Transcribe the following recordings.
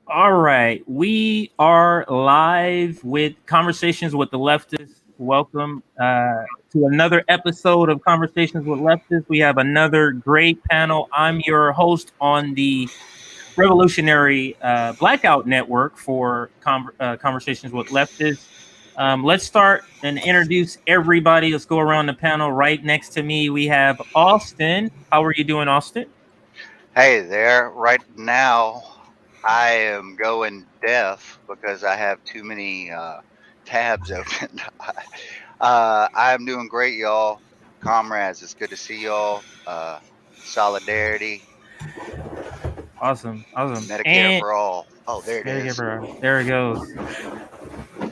All right, we are live with Conversations with the Leftists. Welcome to another episode of Conversations with Leftists. We have another great panel. I'm your host on the Revolutionary Blackout Network for Conversations with Leftists. Let's start and introduce everybody. Let's go around the panel. Right next to me, we have Austin. How are you doing, Austin? Hey there. Right now, I am going deaf because I have too many tabs open. I am doing great, y'all. Comrades, it's good to see y'all. Solidarity, Awesome. Medicare And for all. Oh, there it there, is. there it goes.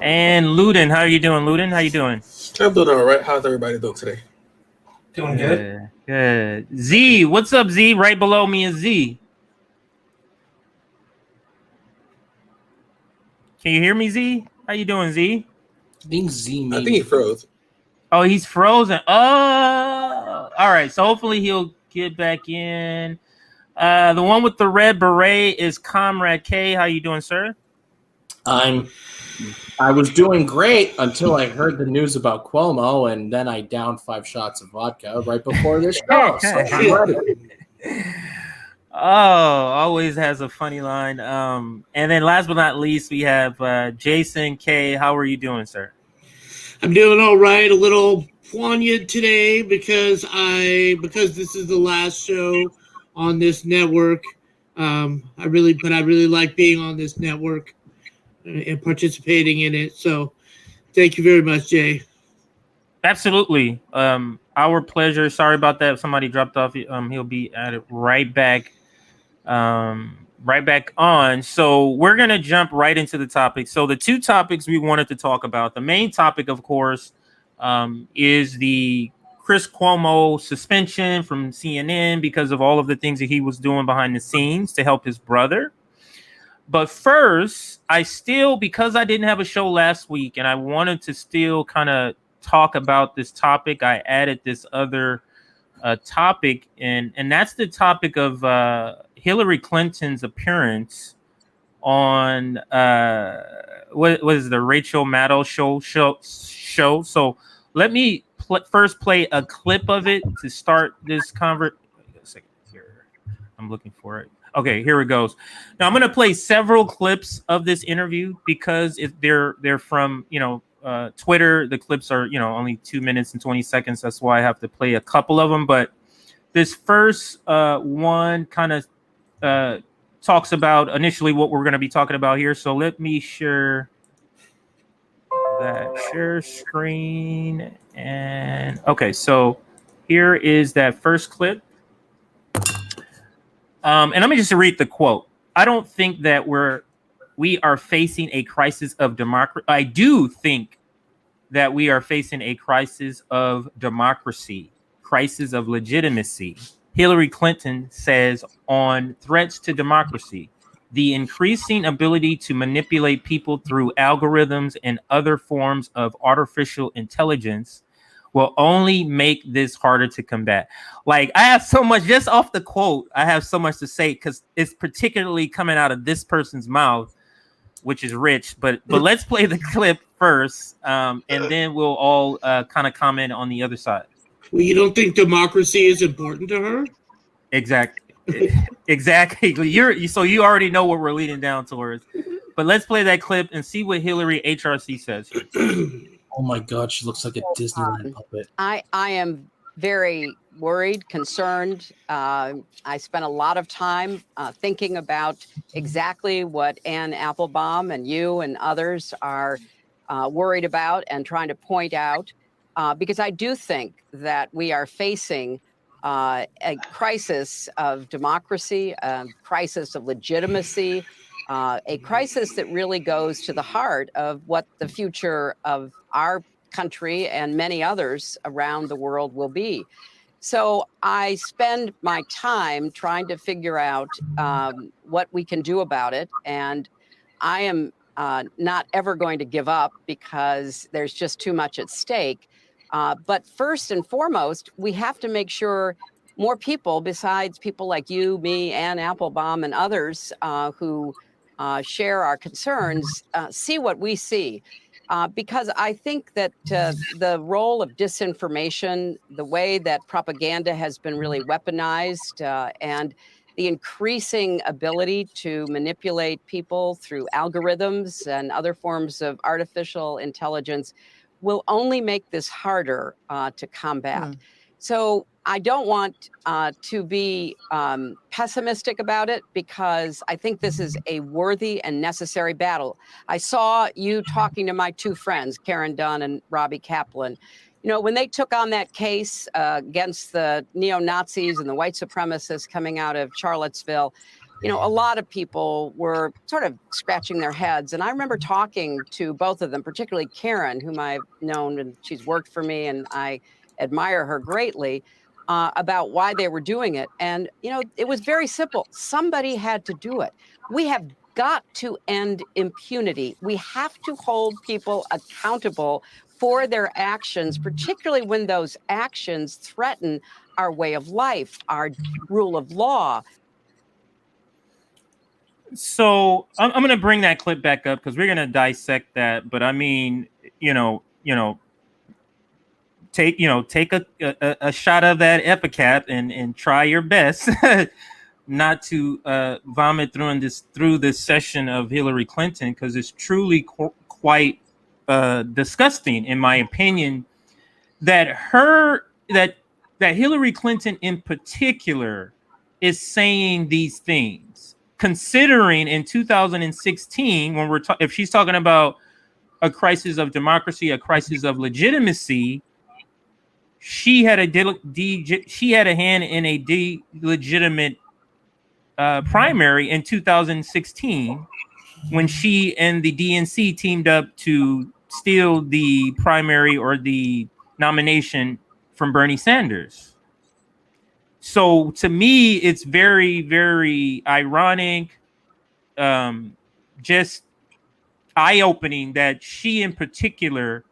And Luden, how are you doing? Luden, how you doing? I'm doing all right. How's everybody doing today? Doing good. Good. Z, what's up, Z? Right below me is Z. Can you hear me, Z? How you doing, Z? I think Z I think he froze. Oh, he's frozen. Oh, all right. So hopefully he'll get back in. The one with the red beret is Comrade K. How you doing, sir? I was doing great until I heard the news about Cuomo, and then I downed 5 shots of vodka right before this show. So I'm ready. Oh, always has a funny line. And then last but not least, we have Jason K. How are you doing, sir? I'm doing all right. A little poignant today because this is the last show on this network. I really like being on this network and participating in it. So, thank you very much, Jay. Absolutely. Our pleasure. Sorry about that. If somebody dropped off, he'll be at it right back. Right back on. So we're gonna jump right into the topic. So the two topics we wanted to talk about. The main topic, of course, is the Chris Cuomo suspension from CNN because of all of the things that he was doing behind the scenes to help his brother. But first, because I didn't have a show last week and I wanted to still kind of talk about this topic, I added this other topic, and that's the topic of Hillary Clinton's appearance on what is the Rachel Maddow show. So let me first play a clip of it to start this conversation. Here, I'm looking for it. Okay, here it goes. Now I'm going to play several clips of this interview because they're from Twitter. The clips are only 2 minutes and 20 seconds. That's why I have to play a couple of them. But this first one kind of talks about initially what we're going to be talking about here. So let me share screen. And okay, so here is that first clip. And let me just read the quote. I don't think that we are facing a crisis of democracy. I do think that we are facing a crisis of democracy, crisis of legitimacy. Hillary Clinton says on threats to democracy, the increasing ability to manipulate people through algorithms and other forms of artificial intelligence will only make this harder to combat. Like, I have so much, just off the quote, I have so much to say because it's particularly coming out of this person's mouth, which is rich. But let's play the clip first, and then we'll all kind of comment on the other side. Well, you don't think democracy is important to her? Exactly. So you already know what we're leading down towards. But let's play that clip and see what Hillary HRC says. Oh my God, she looks like a Disneyland puppet. I am very worried, concerned. I spent a lot of time thinking about exactly what Ann Applebaum and you and others are worried about and trying to point out, because I do think that we are facing a crisis of democracy, a crisis of legitimacy, a crisis that really goes to the heart of what the future of our country and many others around the world will be. So I spend my time trying to figure out what we can do about it. And I am not ever going to give up because there's just too much at stake. But first and foremost, we have to make sure more people, besides people like you, me, Ann Applebaum, and others who share our concerns, see what we see. Because I think that the role of disinformation, the way that propaganda has been really weaponized, and the increasing ability to manipulate people through algorithms and other forms of artificial intelligence will only make this harder to combat. So I don't want to be pessimistic about it, because I think this is a worthy and necessary battle. I saw you talking to my two friends, Karen Dunn and Robbie Kaplan. You know, when they took on that case against the neo-Nazis and the white supremacists coming out of Charlottesville, you know, a lot of people were sort of scratching their heads. And I remember talking to both of them, particularly Karen, whom I've known, and she's worked for me, and I admire her greatly, about why they were doing it. And, you know, it was very simple. Somebody had to do it. We have got to end impunity. We have to hold people accountable for their actions, particularly when those actions threaten our way of life, our rule of law. So I'm going to bring that clip back up because we're going to dissect that. But I mean, take a shot of that Epicap and try your best not to vomit through this session of Hillary Clinton, because it's truly quite disgusting, in my opinion, that Hillary Clinton in particular is saying these things, considering in 2016 when if she's talking about a crisis of democracy, a crisis of legitimacy, she had a hand in a legitimate primary in 2016 when she and the DNC teamed up to steal the primary or the nomination from Bernie Sanders. So to me, it's very, very ironic, just eye-opening that she in particular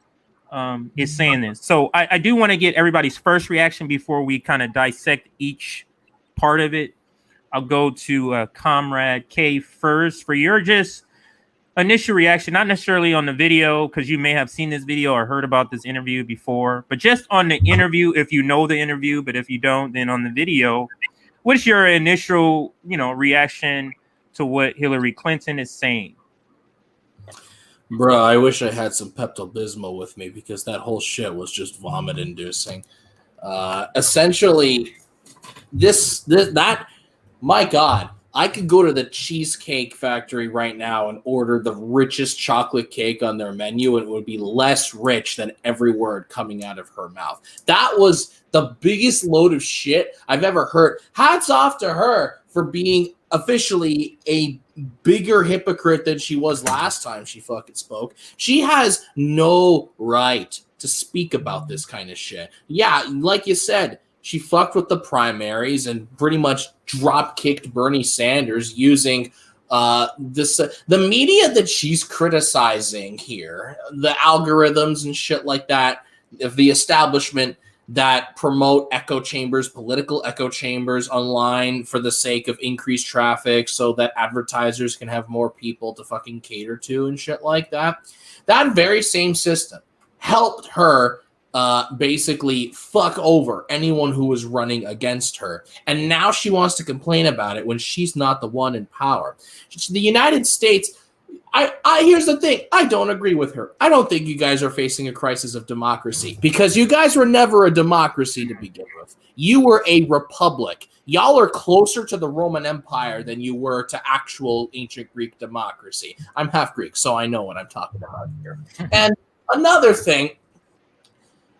is saying this. So I do want to get everybody's first reaction before we kind of dissect each part of it. I'll go to Comrade K first for your just initial reaction, not necessarily on the video, because you may have seen this video or heard about this interview before, but just on the interview, if you know the interview, but if you don't, then on the video, what's your initial, reaction to what Hillary Clinton is saying? Bro, I wish I had some Pepto-Bismol with me, because that whole shit was just vomit-inducing. Essentially, that, my God, I could go to the Cheesecake Factory right now and order the richest chocolate cake on their menu, and it would be less rich than every word coming out of her mouth. That was the biggest load of shit I've ever heard. Hats off to her for being officially a bigger hypocrite than she was last time she fucking spoke. She has no right to speak about this kind of shit. Yeah, like you said, she fucked with the primaries and pretty much drop-kicked Bernie Sanders using the media that she's criticizing here, the algorithms and shit like that, of the establishment that promote echo chambers, political echo chambers online for the sake of increased traffic so that advertisers can have more people to fucking cater to and shit like that. That very same system helped her basically fuck over anyone who was running against her. And now she wants to complain about it when she's not the one in power. The United States, here's the thing. I don't agree with her. I don't think you guys are facing a crisis of democracy, because you guys were never a democracy to begin with. You were a republic. Y'all are closer to the Roman Empire than you were to actual ancient Greek democracy. I'm half Greek, so I know what I'm talking about here. And another thing,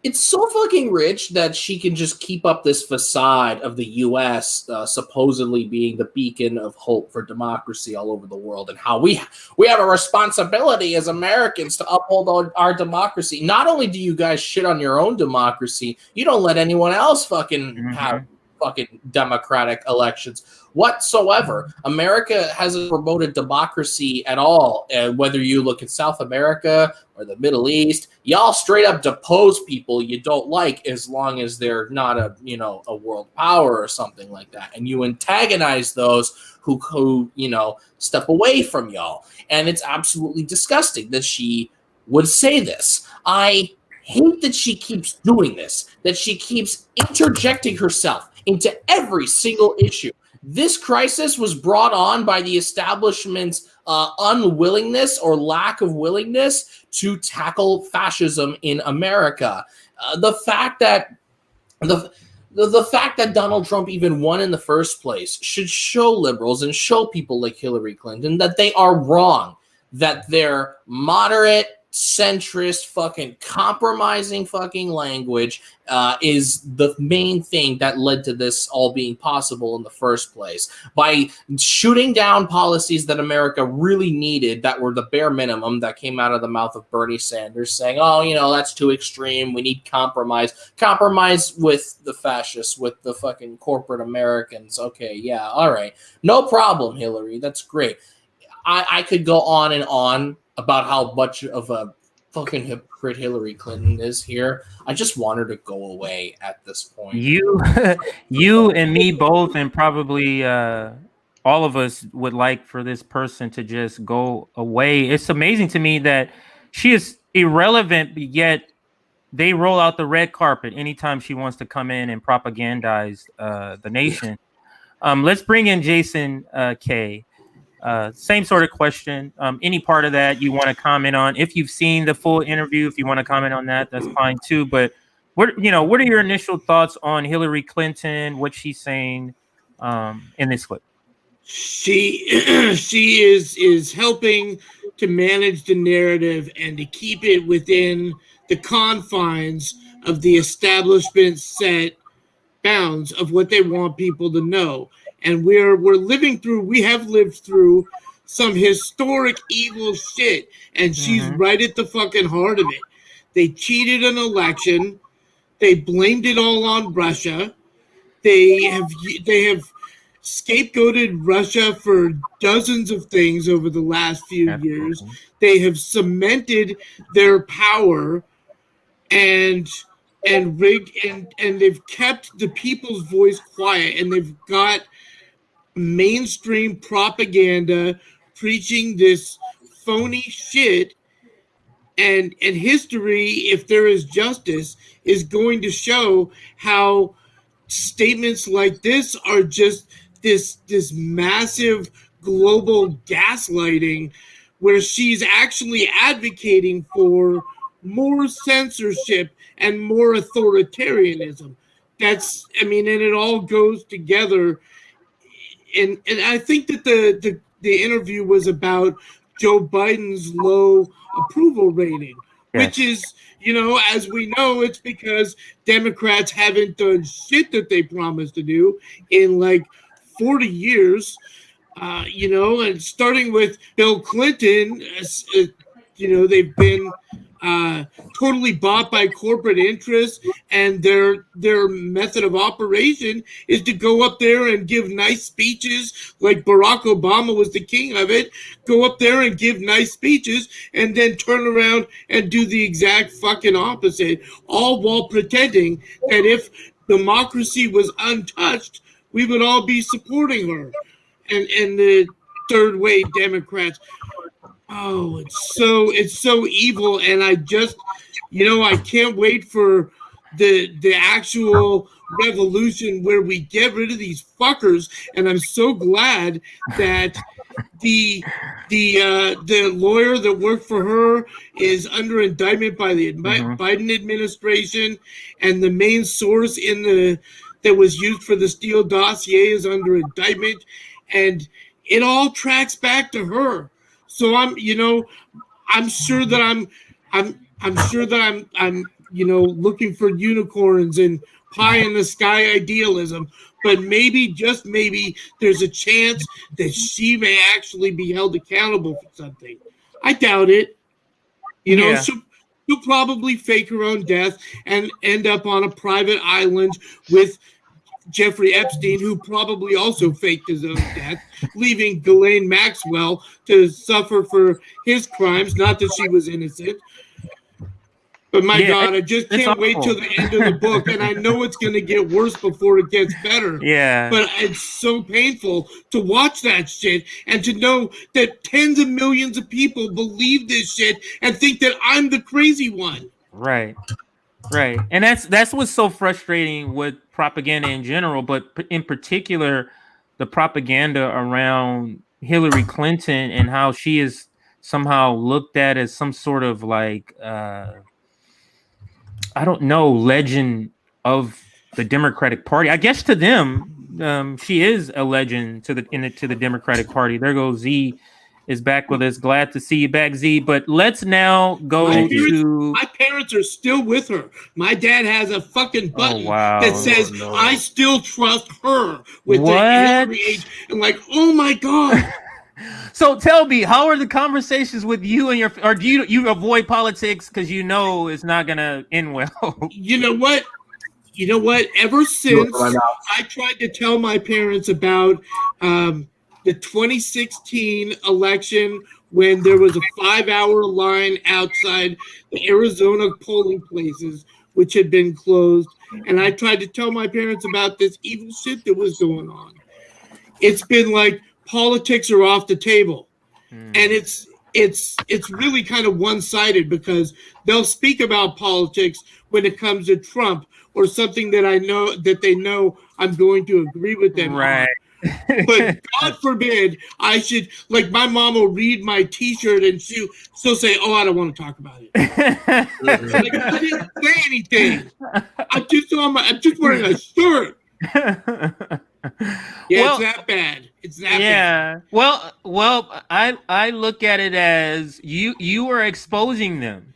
it's so fucking rich that she can just keep up this facade of the U.S. Supposedly being the beacon of hope for democracy all over the world, and how we have a responsibility as Americans to uphold our democracy. Not only do you guys shit on your own democracy, you don't let anyone else fucking have fucking democratic elections whatsoever. America hasn't promoted democracy at all. Whether you look at South America or the Middle East, y'all straight up depose people you don't like as long as they're not a world power or something like that, and you antagonize those who step away from y'all. And it's absolutely disgusting that she would say this. I hate that she keeps doing this, that she keeps interjecting herself into every single issue. This crisis was brought on by the establishment's unwillingness or lack of willingness to tackle fascism in America. The fact that Donald Trump even won in the first place should show liberals and show people like Hillary Clinton that they are wrong, that their moderate, centrist, fucking compromising fucking language is the main thing that led to this all being possible in the first place. By shooting down policies that America really needed, that were the bare minimum, that came out of the mouth of Bernie Sanders, saying, that's too extreme, we need compromise with the fascists, with the fucking corporate Americans. Okay, yeah, all right, no problem, Hillary, that's great. I could go on and on about how much of a fucking hypocrite Hillary Clinton is here. I just want her to go away at this point. You and me both, and probably all of us would like for this person to just go away. It's amazing to me that she is irrelevant, but yet they roll out the red carpet anytime she wants to come in and propagandize the nation. Let's bring in Jason K. Same sort of question. Any part of that you want to comment on? If you've seen the full interview, if you want to comment on that, that's fine too. But what are your initial thoughts on Hillary Clinton? What she's saying in this clip? She is helping to manage the narrative and to keep it within the confines of the establishment set bounds of what they want people to know. And we have lived through some historic evil shit, and she's right at the fucking heart of it. They cheated an election. They blamed it all on Russia. They have scapegoated Russia for dozens of things over the last few years. They have cemented their power and they've kept the people's voice quiet, and they've got mainstream propaganda preaching this phony shit, and history, if there is justice, is going to show how statements like this are just this massive global gaslighting, where she's actually advocating for more censorship and more authoritarianism. And it all goes together. And I think that the interview was about Joe Biden's low approval rating, which is, as we know, it's because Democrats haven't done shit that they promised to do in like 40 years, and starting with Bill Clinton, they've been totally bought by corporate interests, and their method of operation is to go up there and give nice speeches, like Barack Obama was the king of it. Go up there and give nice speeches, and then turn around and do the exact fucking opposite, all while pretending that if democracy was untouched, we would all be supporting her. And the third wave Democrats. Oh, it's so evil, and I just, I can't wait for the actual revolution where we get rid of these fuckers. And I'm so glad that the lawyer that worked for her is under indictment by the Biden administration, and the main source that was used for the Steele dossier is under indictment, and it all tracks back to her. So I'm sure that I'm looking for unicorns and pie in the sky idealism, but maybe, just maybe, there's a chance that she may actually be held accountable for something. I doubt it. She'll probably fake her own death and end up on a private island with Jeffrey Epstein, who probably also faked his own death, leaving Ghislaine Maxwell to suffer for his crimes. Not that she was innocent. But my God, I just can't wait till the end of the book. And I know it's going to get worse before it gets better. Yeah. But it's so painful to watch that shit and to know that tens of millions of people believe this shit and think that I'm the crazy one. Right. Right. And that's what's so frustrating with propaganda in general, but in particular, the propaganda around Hillary Clinton and how she is somehow looked at as some sort of like, I don't know, legend of the Democratic Party. I guess to them, she is a legend to the Democratic Party. There goes Z is back with us. Glad to see you back, Z. But let's now go to... My parents are still with her. My dad has a fucking button that says, I still trust her with the Hillary age. I'm like, oh my God. So tell me, how are the conversations with you and your... Or do you avoid politics because you know it's not going to end well? You know what? Ever since I tried to tell my parents about... the 2016 election, when there was a 5-hour line outside the Arizona polling places, which had been closed. And I tried to tell my parents about this evil shit that was going on. It's been like politics are off the table. And it's really kind of one-sided because they'll speak about politics when it comes to Trump or something that I know that they know I'm going to agree with them on. But God forbid I should, like, my mom will read my T-shirt and she'll say, "Oh, I don't want to talk about it." Like, I didn't say anything. I'm just wearing a shirt. It's that bad. It's that bad. Well, I look at it as you are exposing them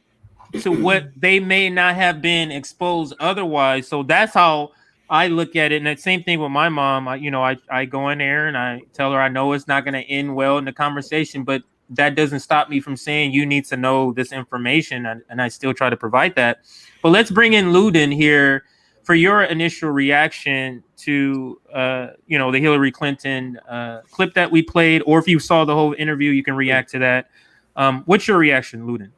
to what they may not have been exposed otherwise. So that's how I look at it. And the same thing with my mom. I go in there and I tell her I know it's not going to end well in the conversation, but that doesn't stop me from saying you need to know this information, and I still try to provide that. But let's bring in Luden here for your initial reaction to the Hillary Clinton clip that we played, or if you saw the whole interview, you can react to that. What's your reaction, Luden?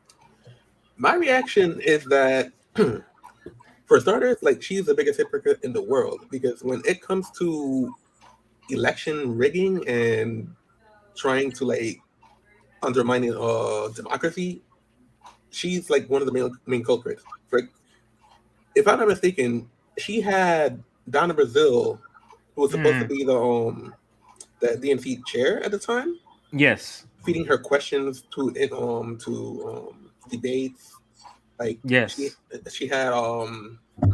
My reaction is that, for starters, like, she's the biggest hypocrite in the world, because when it comes to election rigging and trying to, like, undermining democracy, she's like one of the main culprits. Like, if I'm not mistaken, she had Donna Brazile, who was supposed to be the DNC chair at the time. Yes, feeding her questions to debates. Like, yes, she had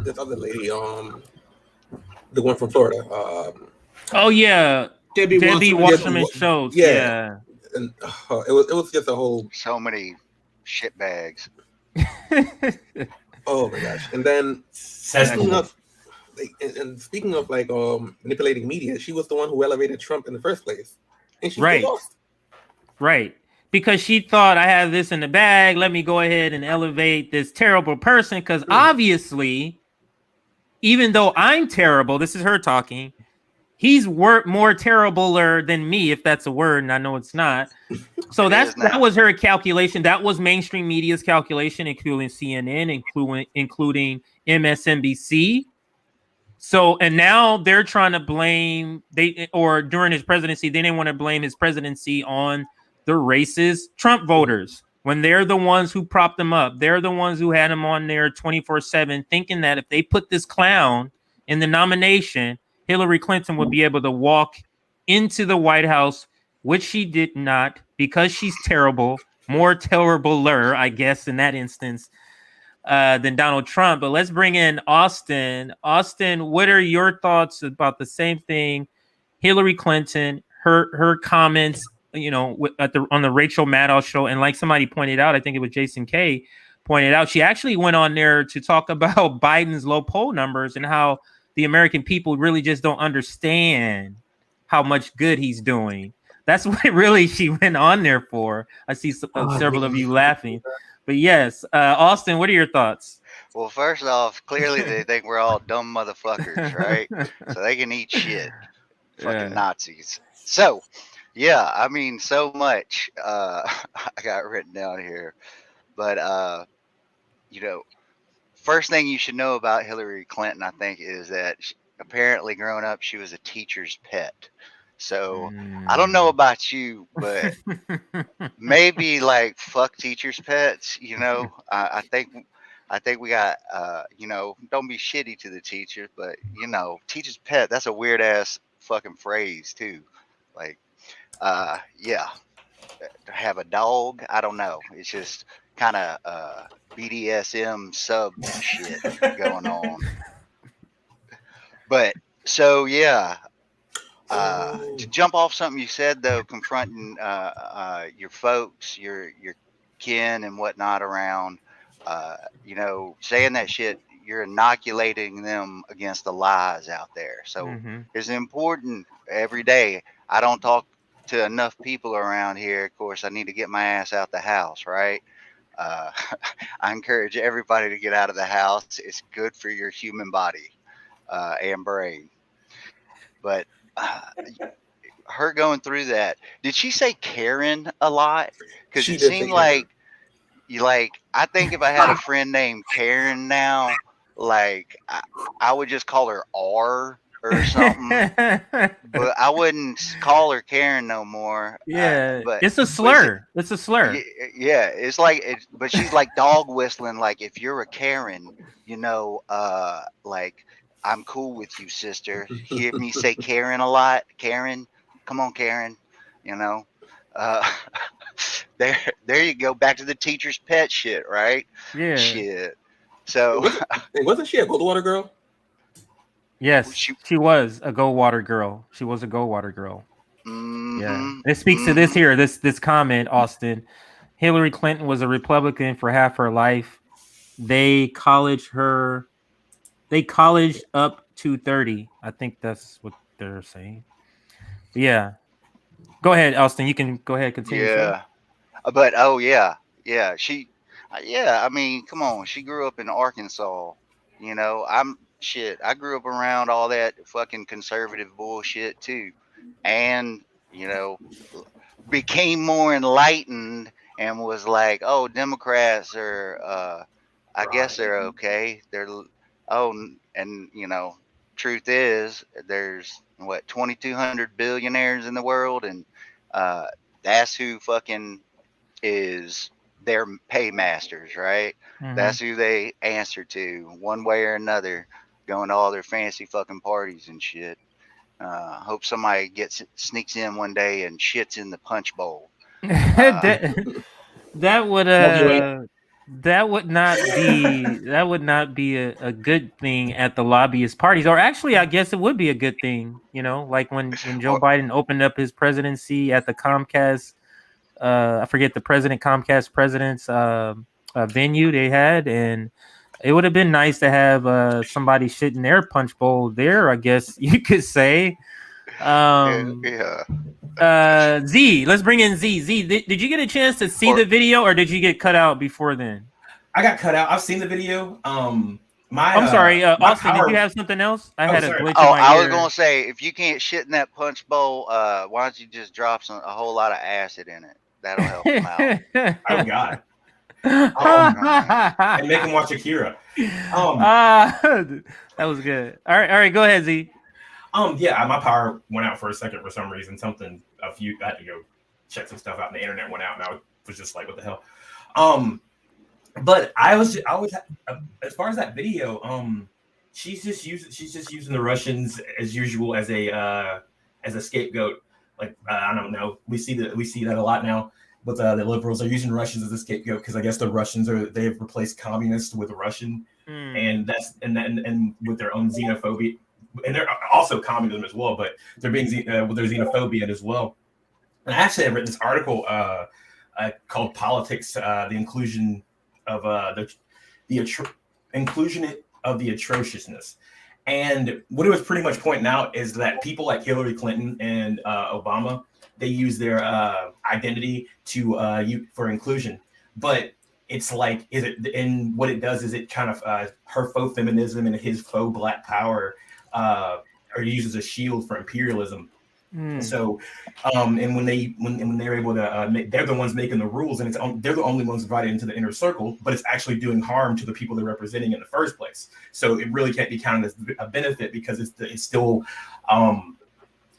this other lady, the one from Florida. Oh yeah, Debbie Wasserman Schultz. Yeah. And it was just a whole, so many shit bags. Oh my gosh! And then speaking of manipulating media, she was the one who elevated Trump in the first place, and she still lost. Right. Because she thought, I have this in the bag, let me go ahead and elevate this terrible person. Because obviously, even though I'm terrible, this is her talking, he's more terribler than me, if that's a word, and I know it's not. So that was her calculation. That was mainstream media's calculation, including CNN, including MSNBC. So, and now they're trying to blame, during his presidency, they didn't want to blame his presidency on the racist Trump voters, when they're the ones who propped him up. They're the ones who had him on there 24/7, thinking that if they put this clown in the nomination, Hillary Clinton would be able to walk into the White House, which she did not, because she's terrible, more terribler, I guess, in that instance, than Donald Trump. But let's bring in Austin. Austin, what are your thoughts about the same thing? Hillary Clinton, her comments, on the Rachel Maddow show, and like somebody pointed out, I think it was Jason K pointed out, she actually went on there to talk about Biden's low poll numbers and how the American people really just don't understand how much good he's doing. That's what really she went on there for. I see several of you laughing, But yes, Austin, what are your thoughts? Well, first off, clearly they think we're all dumb motherfuckers, right? So they can eat shit. Fucking Yeah. Nazis. So, yeah, I mean, so much I got written down here. But, you know, first thing you should know about Hillary Clinton, I think, is that apparently growing up, she was a teacher's pet. So, I don't know about you, but maybe like fuck teachers' pets. I think we got don't be shitty to the teachers, but teacher's pet. That's a weird ass fucking phrase too. Like, yeah, have a dog. I don't know. It's just kind of BDSM sub shit going on. But so yeah, to jump off something you said though, confronting your folks, your kin and whatnot around, saying that shit, you're inoculating them against the lies out there. So it's important every day. I don't talk to enough people around here. Of course, I need to get my ass out the house, right? Uh, I encourage everybody to get out of the house. It's good for your human body and brain. But her going through that, did she say Karen a lot? Because it seemed like I think if I had a friend named Karen now, like I would just call her R or something, but I wouldn't call her Karen no more. Yeah, but it's a slur. It's a slur. Yeah, it's like but she's like dog whistling. Like if you're a Karen, like I'm cool with you, sister. Hear me say Karen a lot. Karen, come on, Karen. Uh, there you go. Back to the teacher's pet shit, right? Yeah. Shit. So wasn't she a Goldwater girl? Yes, she was a Goldwater girl. She was a Goldwater girl. Yeah. It speaks to this here. This comment, Austin. Hillary Clinton was a Republican for half her life. They colleged up to 30. I think that's what they're saying. Yeah. Go ahead, Austin. You can go ahead, continue. Yeah. But yeah. I mean, come on. She grew up in Arkansas. I grew up around all that fucking conservative bullshit too. And, became more enlightened and was like, oh, Democrats are I guess they're okay. Truth is there's 2,200 billionaires in the world, and that's who fucking is their paymasters, right? That's who they answer to one way or another, going to all their fancy fucking parties and shit. Hope somebody sneaks in one day and shits in the punch bowl. That would not be a good thing at the lobbyist parties. Or actually, I guess it would be a good thing. Like when Joe Biden opened up his presidency at the Comcast. I forget the Comcast president's venue they had, and it would have been nice to have somebody shit in their punch bowl there, I guess you could say. Yeah. Z, let's bring in Z. Z, did you get a chance to see the video, or did you get cut out before then? I got cut out. I've seen the video. I'm sorry, Austin. Did you have something else? I had a glitch in my I ear. was gonna say, if you can't shit in that punch bowl, why don't you just drop a whole lot of acid in it? That'll help them out. Oh God. And make him watch Akira. That was good. All right, go ahead, Z. Yeah, my power went out for a second for some reason. I had to go check some stuff out, and the internet went out, and I was just like, what the hell? But I was as far as that video, she's just using the Russians as usual as a scapegoat. Like I don't know, we see that a lot now. But the liberals are using Russians as a scapegoat because I guess the Russians they've replaced communists with Russian, and with their own xenophobia, and they're also communism as well. But they're being with their xenophobia as well. And actually, I've written this article called "Politics: The Inclusion of inclusion of the atrociousness." And what it was pretty much pointing out is that people like Hillary Clinton and Obama, they use their identity for inclusion, but it's like, is it, and what it does is it kind of her faux feminism and his faux black power are used as a shield for imperialism. So, and when they're able to, they're the ones making the rules, and they're the only ones invited into the inner circle, but it's actually doing harm to the people they're representing in the first place. So it really can't be counted as a benefit because it's still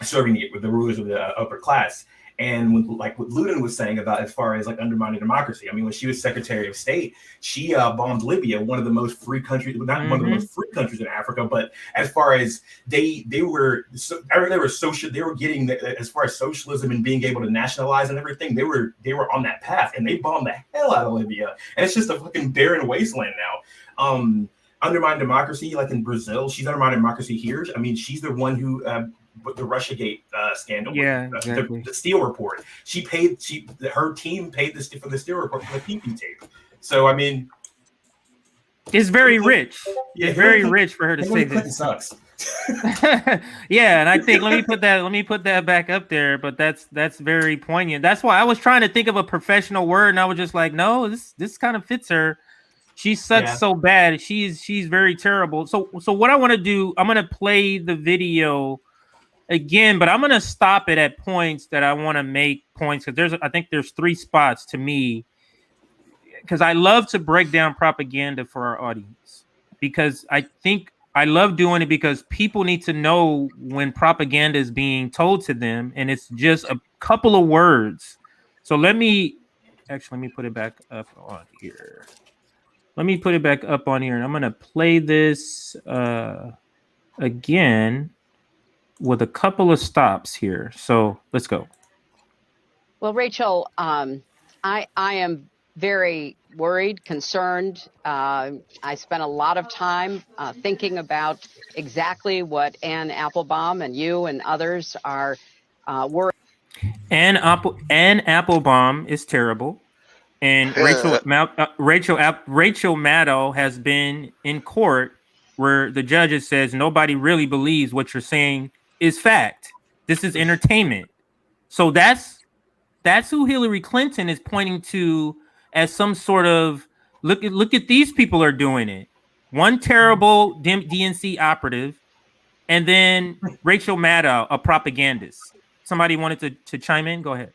serving it with the rulers of the upper class. And what Ludin was saying about as far as like undermining democracy, I mean, when she was Secretary of State, she bombed Libya, one of the most free countries, not one of the most free countries in Africa, but as far as they were social, they were getting as far as socialism and being able to nationalize and everything, they were on that path, and they bombed the hell out of Libya, and it's just a fucking barren wasteland now. Undermine democracy, like in Brazil, she's undermining democracy here. I mean, she's the one who. With the Russiagate scandal, exactly. the Steele report. Her team paid for the Steele report for the PP tape. So I mean, it's very rich. Yeah, it's very rich for her to say this. Sucks. Yeah, and I think let me put that back up there. But that's very poignant. That's why I was trying to think of a professional word, and I was just like, no, this kind of fits her. She sucks so bad. She's very terrible. So what I want to do, I'm gonna play the video again, but I'm going to stop it at points that I want to make points, because I think there's 3 spots to me, because I love to break down propaganda for our audience, because I think I love doing it because people need to know when propaganda is being told to them, and it's just a couple of words. So let me put it back up on here. And I'm going to play this again with a couple of stops here. So let's go. Well, Rachel, I am very worried, concerned. I spent a lot of time thinking about exactly what Anne Applebaum and you and others are worried. Anne Applebaum is terrible. And Rachel Maddow has been in court where the judges says nobody really believes what you're saying is fact. This is entertainment. So that's who Hillary Clinton is pointing to as some sort of look at these people are doing it. One terrible DNC operative, and then Rachel Maddow, a propagandist. Somebody wanted to chime in. Go ahead.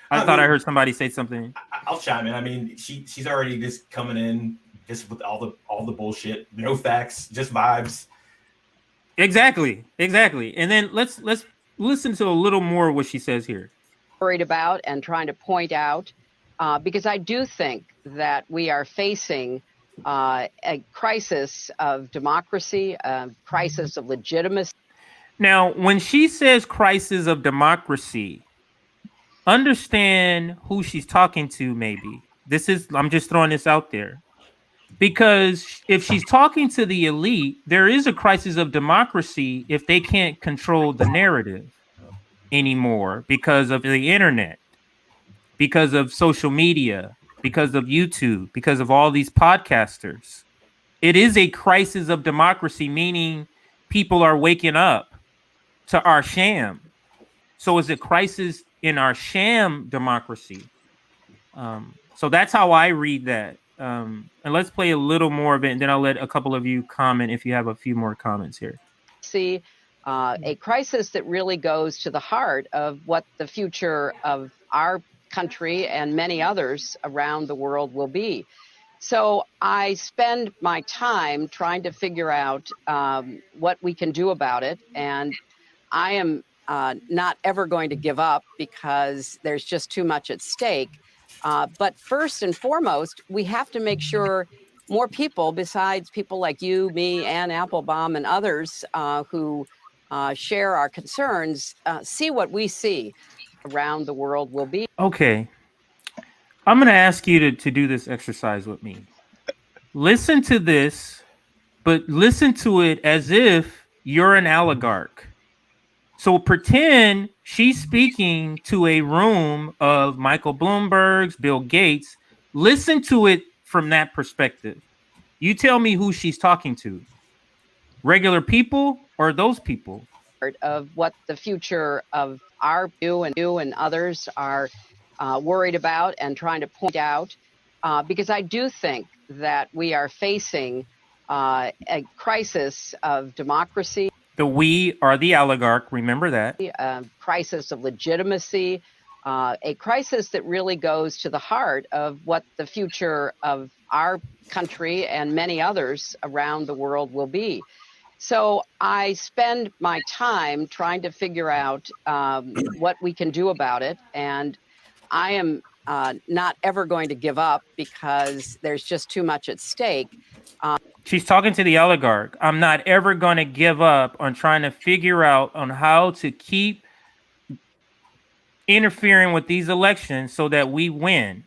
I thought I heard somebody say something. I'll chime in. I mean, she's already just coming in just with all the bullshit, no facts, just vibes. Exactly. And then let's listen to a little more of what she says here. Worried about and trying to point out, because I do think that we are facing a crisis of democracy, a crisis of legitimacy. Now, when she says crisis of democracy, understand who she's talking to. Maybe I'm just throwing this out there. Because if she's talking to the elite, there is a crisis of democracy if they can't control the narrative anymore because of the internet, because of social media, because of YouTube, because of all these podcasters. It is a crisis of democracy, meaning people are waking up to our sham. So it's a crisis in our sham democracy. So that's how I read that. And let's play a little more of it, and then I'll let a couple of you comment if you have a few more comments here. See, a crisis that really goes to the heart of what the future of our country and many others around the world will be. So I spend my time trying to figure out what we can do about it. And I am not ever going to give up because there's just too much at stake. But first and foremost, we have to make sure more people, besides people like you, me, Anne Applebaum, and others who share our concerns, see what we see around the world will be. Okay. I'm going to ask you to do this exercise with me. Listen to this, but listen to it as if you're an oligarch. So pretend she's speaking to a room of Michael Bloomberg's, Bill Gates. Listen to it from that perspective. You tell me who she's talking to. Regular people or those people? Of what the future of our you and others are worried about and trying to point out, because I do think that we are facing a crisis of democracy. The we are the oligarch. Remember that. A crisis of legitimacy, a crisis that really goes to the heart of what the future of our country and many others around the world will be. So I spend my time trying to figure out what we can do about it. And I am not ever going to give up because there's just too much at stake. She's talking to the oligarch. I'm not ever going to give up on trying to figure out on how to keep interfering with these elections so that we win.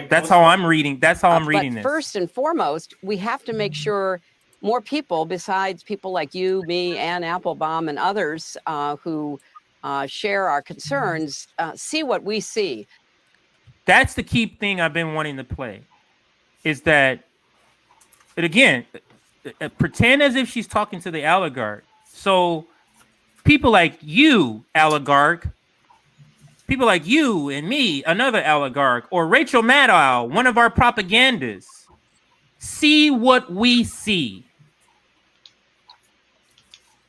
That's how I'm reading. That's how I'm reading this. First and foremost, we have to make sure more people, besides people like you, me, Ann Applebaum, and others who share our concerns, see what we see. That's the key thing I've been wanting to play, is that, and again, pretend as if she's talking to the oligarch. So people like you, oligarch, people like you and me, another oligarch, or Rachel Maddow, one of our propagandists, see what we see.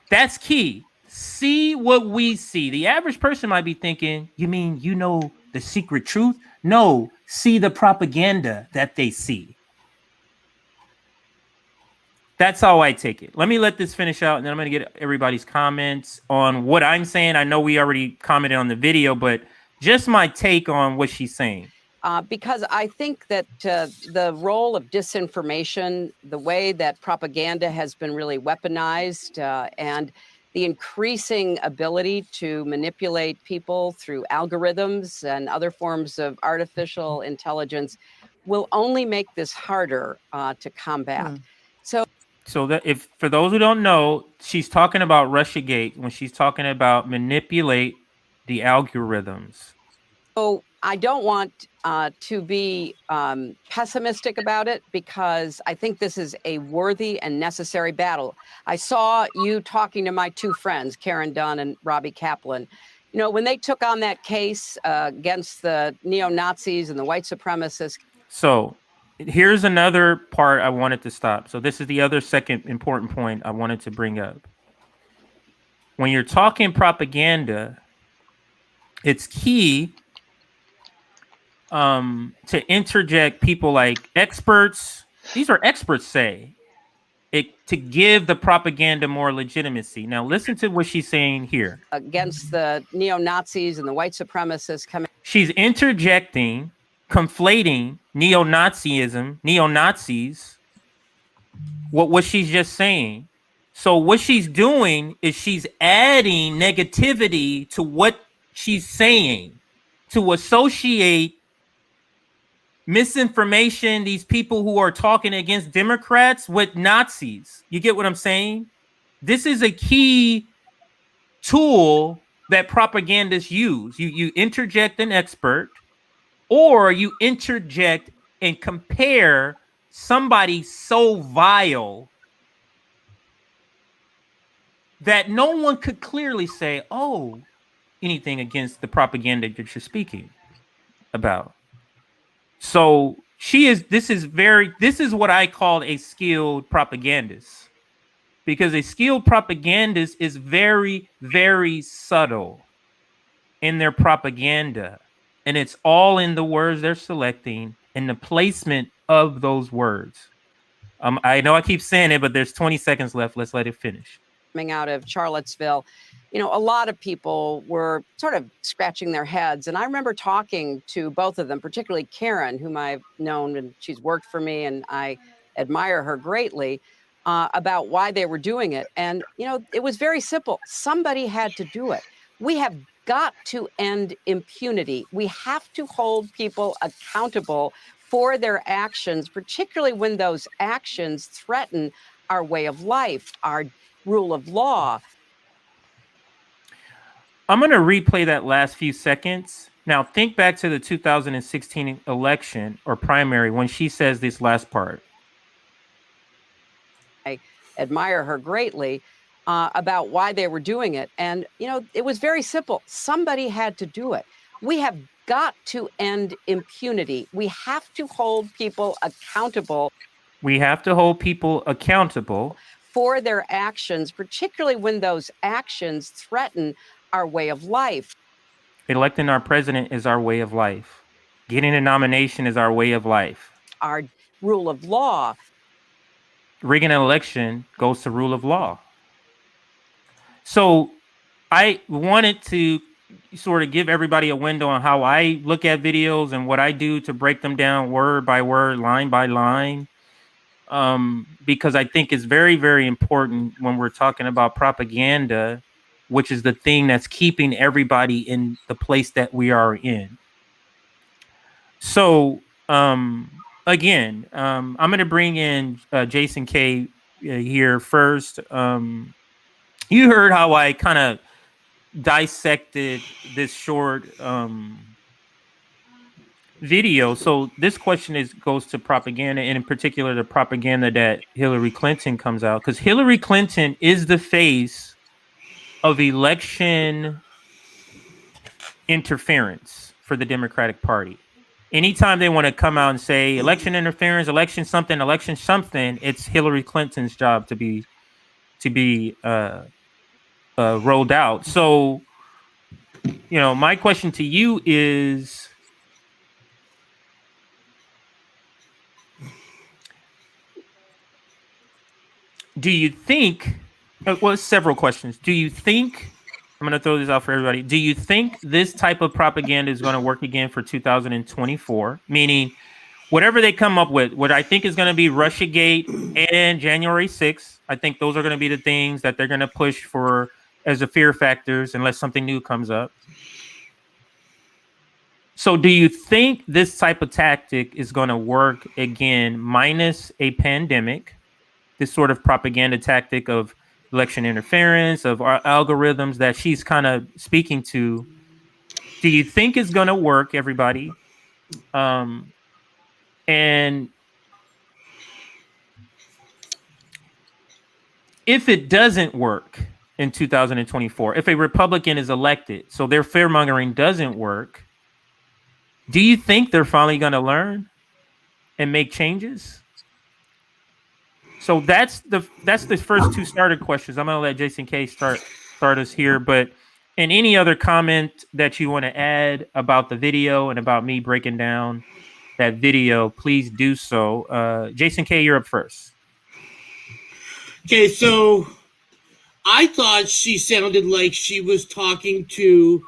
That's key. See what we see. The average person might be thinking, you mean you know the secret truth? No, see the propaganda that they see. That's how I take it. Let me let this finish out, and then I'm going to get everybody's comments on what I'm saying. I know we already commented on the video, but just my take on what she's saying. Because I think that the role of disinformation, the way that propaganda has been really weaponized, and the increasing ability to manipulate people through algorithms and other forms of artificial intelligence will only make this harder to combat. So that, if for those who don't know, she's talking about Russiagate when she's talking about manipulate the algorithms. So I don't want to be pessimistic about it, because I think this is a worthy and necessary battle. I saw you talking to my two friends, Karen Dunn and Robbie Kaplan. You know, when they took on that case against the neo-Nazis and the white supremacists. So here's another part I wanted to stop. So this is the other second important point I wanted to bring up. When you're talking propaganda, it's key to interject people like experts. These are experts say it to give the propaganda more legitimacy. Now listen to what she's saying here. Against the neo-Nazis and the white supremacists coming. She's interjecting, conflating neo-Nazism, neo-Nazis, what she's just saying. So what she's doing is she's adding negativity to what she's saying to associate misinformation, these people who are talking against Democrats, with Nazis. You get what I'm saying? This is a key tool that propagandists use. You interject an expert, or you interject and compare somebody so vile that no one could clearly say, oh, anything against the propaganda that you're speaking about. So this is what I call a skilled propagandist, because a skilled propagandist is very, very subtle in their propaganda, and it's all in the words they're selecting and the placement of those words. I know I keep saying it, but there's 20 seconds left. Let's let it finish. Coming out of Charlottesville, you know, a lot of people were sort of scratching their heads. And I remember talking to both of them, particularly Karen, whom I've known, and she's worked for me, and I admire her greatly, about why they were doing it. And, you know, it was very simple. Somebody had to do it. We have got to end impunity. We have to hold people accountable for their actions, particularly when those actions threaten our way of life, our rule of law. I'm going to replay that last few seconds. Now, think back to the 2016 election or primary when she says this last part. I admire her greatly about why they were doing it. And, you know, it was very simple. Somebody had to do it. We have got to end impunity. We have to hold people accountable. We have to hold people accountable for their actions, particularly when those actions threaten our way of life. Electing our president is our way of life. Getting a nomination is our way of life. Our rule of law. Rigging an election goes to rule of law. So I wanted to sort of give everybody a window on how I look at videos and what I do to break them down word by word, line by line. Because I think it's very, very important when we're talking about propaganda, which is the thing that's keeping everybody in the place that we are in. So, again, I'm going to bring in Jason K here first. You heard how I kind of dissected this short video. So this question goes to propaganda, and in particular the propaganda that Hillary Clinton comes out, because Hillary Clinton is the face of election interference for the Democratic Party. Anytime they want to come out and say election interference, election something, it's Hillary Clinton's job to be rolled out. So, my question to you is, do you think, well, several questions. Do you think, I'm going to throw this out for everybody. Do you think this type of propaganda is going to work again for 2024? Meaning, whatever they come up with, what I think is going to be Russiagate and January 6th, I think those are going to be the things that they're going to push for as the fear factors unless something new comes up. So do you think this type of tactic is going to work again, minus a pandemic? This sort of propaganda tactic of election interference, of our algorithms that she's kind of speaking to. Do you think it's going to work, everybody? And if it doesn't work in 2024, if a Republican is elected, so their fear-mongering doesn't work, do you think they're finally going to learn and make changes? So that's the first two starter questions. I'm going to let Jason K start us here, but and any other comment that you want to add about the video and about me breaking down that video, please do so. Jason K, you're up first. Okay, so I thought she sounded like she was talking to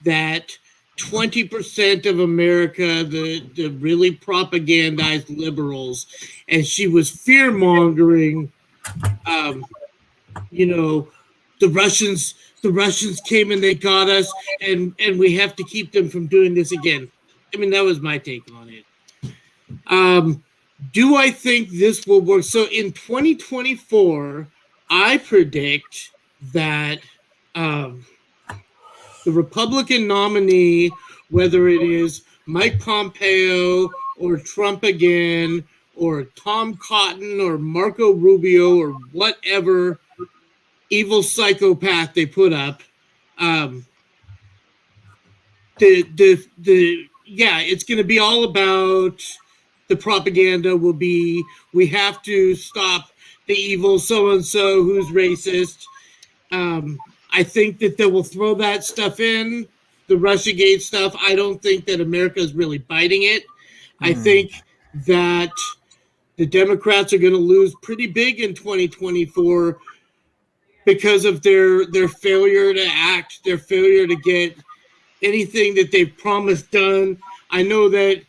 that 20% of America, the really propagandized liberals, and she was fear mongering. The Russians came and they got us, and we have to keep them from doing this again. I mean, that was my take on it. Do I think this will work? So in 2024, I predict that the Republican nominee, whether it is Mike Pompeo or Trump again, or Tom Cotton or Marco Rubio or whatever evil psychopath they put up, it's going to be all about the propaganda. Will be, we have to stop the evil so-and-so who's racist. I think that they will throw that stuff in, the Russiagate stuff. I don't think that America is really biting it. I think that the Democrats are going to lose pretty big in 2024 because of their failure to act, their failure to get anything that they've promised done. I know that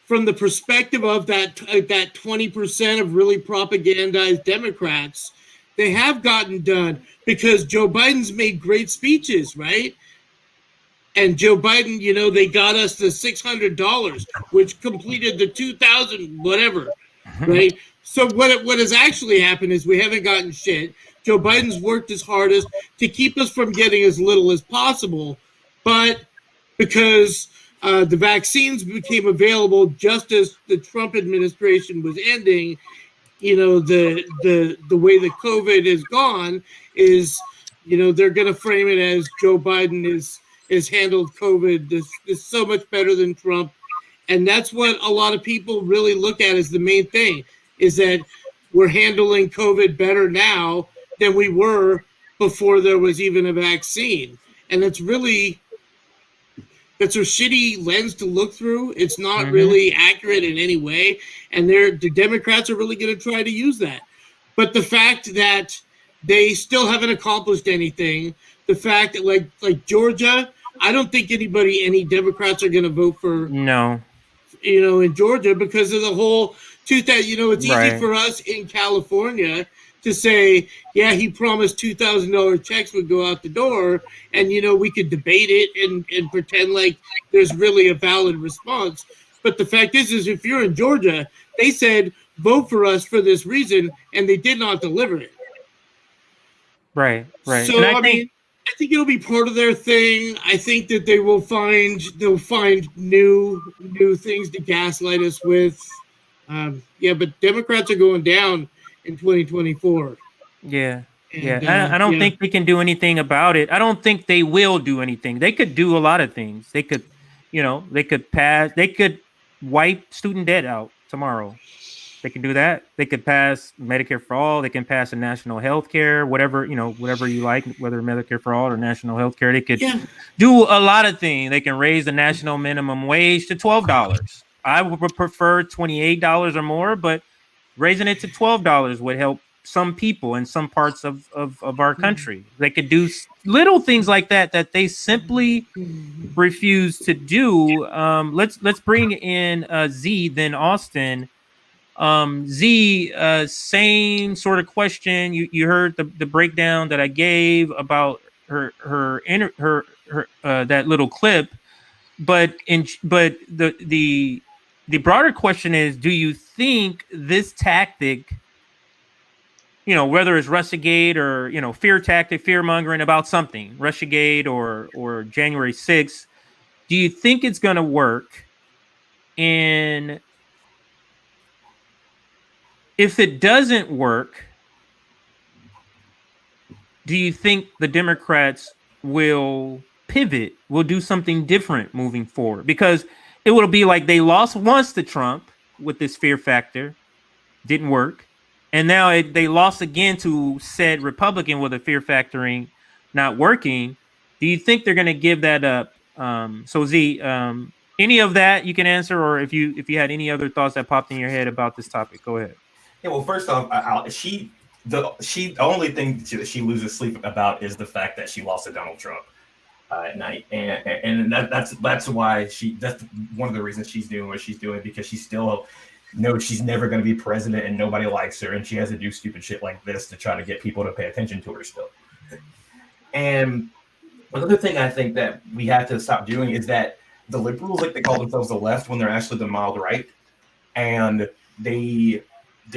from the perspective of that 20% of really propagandized Democrats, they have gotten done because Joe Biden's made great speeches, right? And Joe Biden, they got us the $600, which completed the 2,000 whatever, right? So what has actually happened is we haven't gotten shit. Joe Biden's worked his hardest to keep us from getting as little as possible, but because the vaccines became available just as the Trump administration was ending, the way that COVID is gone is, they're going to frame it as Joe Biden is has handled COVID this so much better than Trump. And that's what a lot of people really look at as the main thing, is that we're handling COVID better now than we were before there was even a vaccine. And that's a shitty lens to look through. It's not really accurate in any way. And the Democrats are really going to try to use that. But the fact that they still haven't accomplished anything, the fact that like Georgia, I don't think any Democrats are going to vote for No. In Georgia because of the whole it's easy Right. for us in California to say, yeah, he promised $2,000 checks would go out the door, and we could debate it and pretend like there's really a valid response. But the fact is if you're in Georgia, they said vote for us for this reason, and they did not deliver it. Right. So And I think it'll be part of their thing. I think that they'll find new things to gaslight us with. But Democrats are going down in 2024. Yeah. And, I don't think they can do anything about it. I don't think they will do anything. They could do a lot of things. They could, they could wipe student debt out tomorrow. They can do that. They could pass Medicare for all. They can pass a national health care, whatever you like, whether Medicare for all or national health care. They could do a lot of things. They can raise the national minimum wage to $12. I would prefer $28 or more, but raising it to $12 would help some people in some parts of our country. They could do little things like that they simply refuse to do. Let's bring in Z, then Austin. Z, same sort of question. You heard the breakdown that I gave about her that little clip, but the broader question is, do you think this tactic, whether it's Russiagate or fear tactic, fear mongering about something, Russiagate or January 6th, do you think it's going to work? And if it doesn't work, do you think the Democrats will pivot, will do something different moving forward? Because it will be like they lost once to Trump with this fear factor, didn't work. And now they lost again to said Republican with a fear factoring not working. Do you think they're going to give that up? So Z, any of that you can answer, or if you had any other thoughts that popped in your head about this topic, go ahead. Yeah, well, first off, the only thing that she loses sleep about is the fact that she lost to Donald Trump at night, and that's why that's one of the reasons she's doing what she's doing, because she still knows she's never going to be president and nobody likes her, and she has to do stupid shit like this to try to get people to pay attention to her still. And another thing I think that we have to stop doing is that the liberals, like they call themselves the left when they're actually the mild right, and their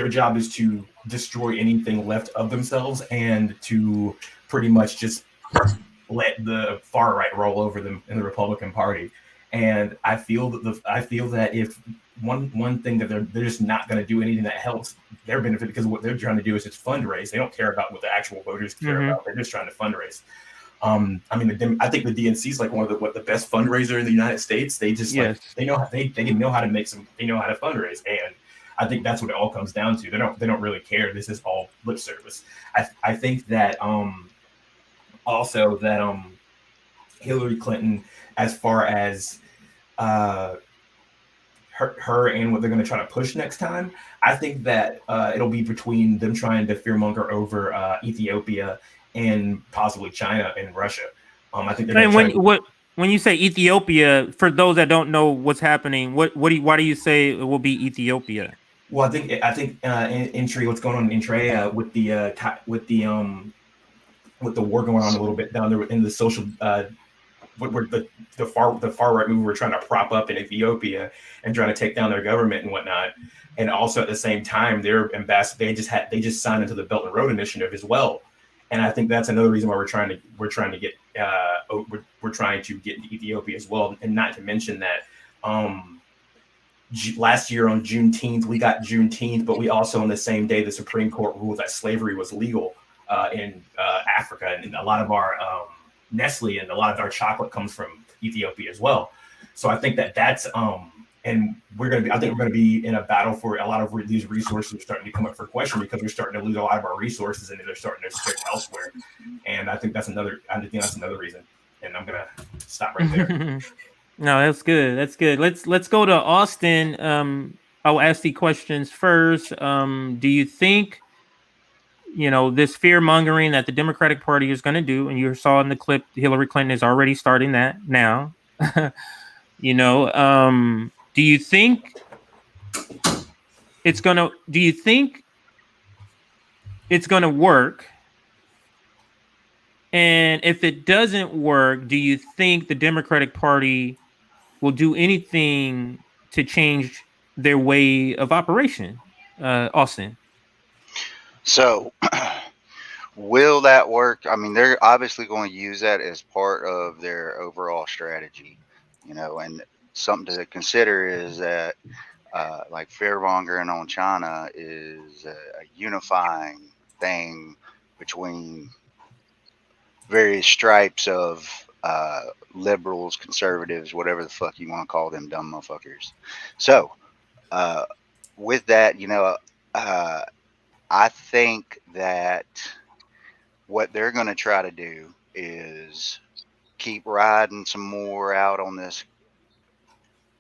job is to destroy anything left of themselves and to pretty much just let the far right roll over them in the Republican Party. And I feel that if one thing that they're just not going to do anything that helps their benefit, because what they're trying to do is just fundraise. They don't care about what the actual voters care about. They're just trying to fundraise. I think the DNC is like one of the best fundraiser in the United States. They just they know how to fundraise, and I think that's what it all comes down to. They don't really care. This is all lip service. I think that also that Hillary Clinton, as far as her and what they're going to try to push next time, I think that it'll be between them trying to fearmonger over Ethiopia and possibly China and Russia. I think they're when you say Ethiopia, for those that don't know what's happening, why do you say it will be Ethiopia? Well, I think in what's going on in Eritrea with the war going on a little bit down there in the social where the far right movement were trying to prop up in Ethiopia and trying to take down their government and whatnot. And also at the same time, their ambassador they just signed into the Belt and Road Initiative as well. And I think that's another reason why we're trying to get into Ethiopia as well. And not to mention that last year on Juneteenth, we got Juneteenth, but we also on the same day the Supreme Court ruled that slavery was legal in Africa, and a lot of our Nestle, and a lot of our chocolate comes from Ethiopia as well. So I think that's and I think we're gonna be in a battle for a lot of these resources are starting to come up for question because we're starting to lose a lot of our resources and they're starting to shift elsewhere. And I think that's another reason. And I'm gonna stop right there. No, that's good. That's good. Let's go to Austin. I'll ask the questions first. Do you think this fear mongering that the Democratic Party is going to do, and you saw in the clip, Hillary Clinton is already starting that now. Do you think it's gonna? Do you think it's gonna work? And if it doesn't work, do you think the Democratic Party will do anything to change their way of operation? Austin. So, will that work? I mean, they're obviously going to use that as part of their overall strategy, and something to consider is that, like, fear mongering on China is a unifying thing between various stripes of liberals, conservatives, whatever the fuck you want to call them, dumb motherfuckers. So, with that, I think that what they're going to try to do is keep riding some more out on this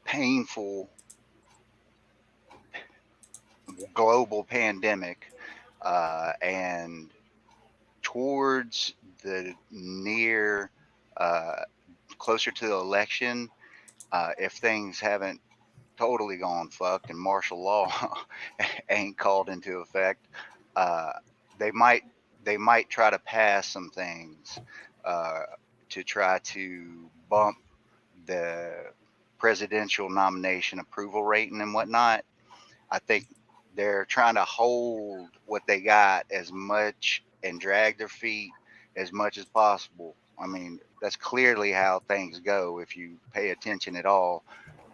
painful global pandemic, and towards the near, closer to the election, if things haven't totally gone fucked and martial law ain't called into effect, uh, they might try to pass some things, uh, to try to bump the presidential nomination approval rating and whatnot. I think they're trying to hold what they got as much and drag their feet as much as possible. I mean, that's clearly how things go if you pay attention at all.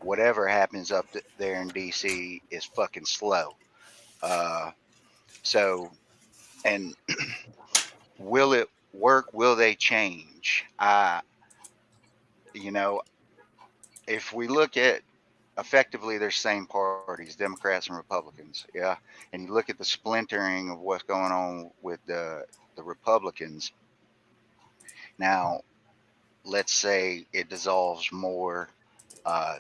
Whatever happens up there in DC is fucking slow. Uh, so, and will it work? Will they change? You know, if we look at effectively they're same parties, Democrats and Republicans, yeah. And you look at the splintering of what's going on with the Republicans. Now, let's say it dissolves more,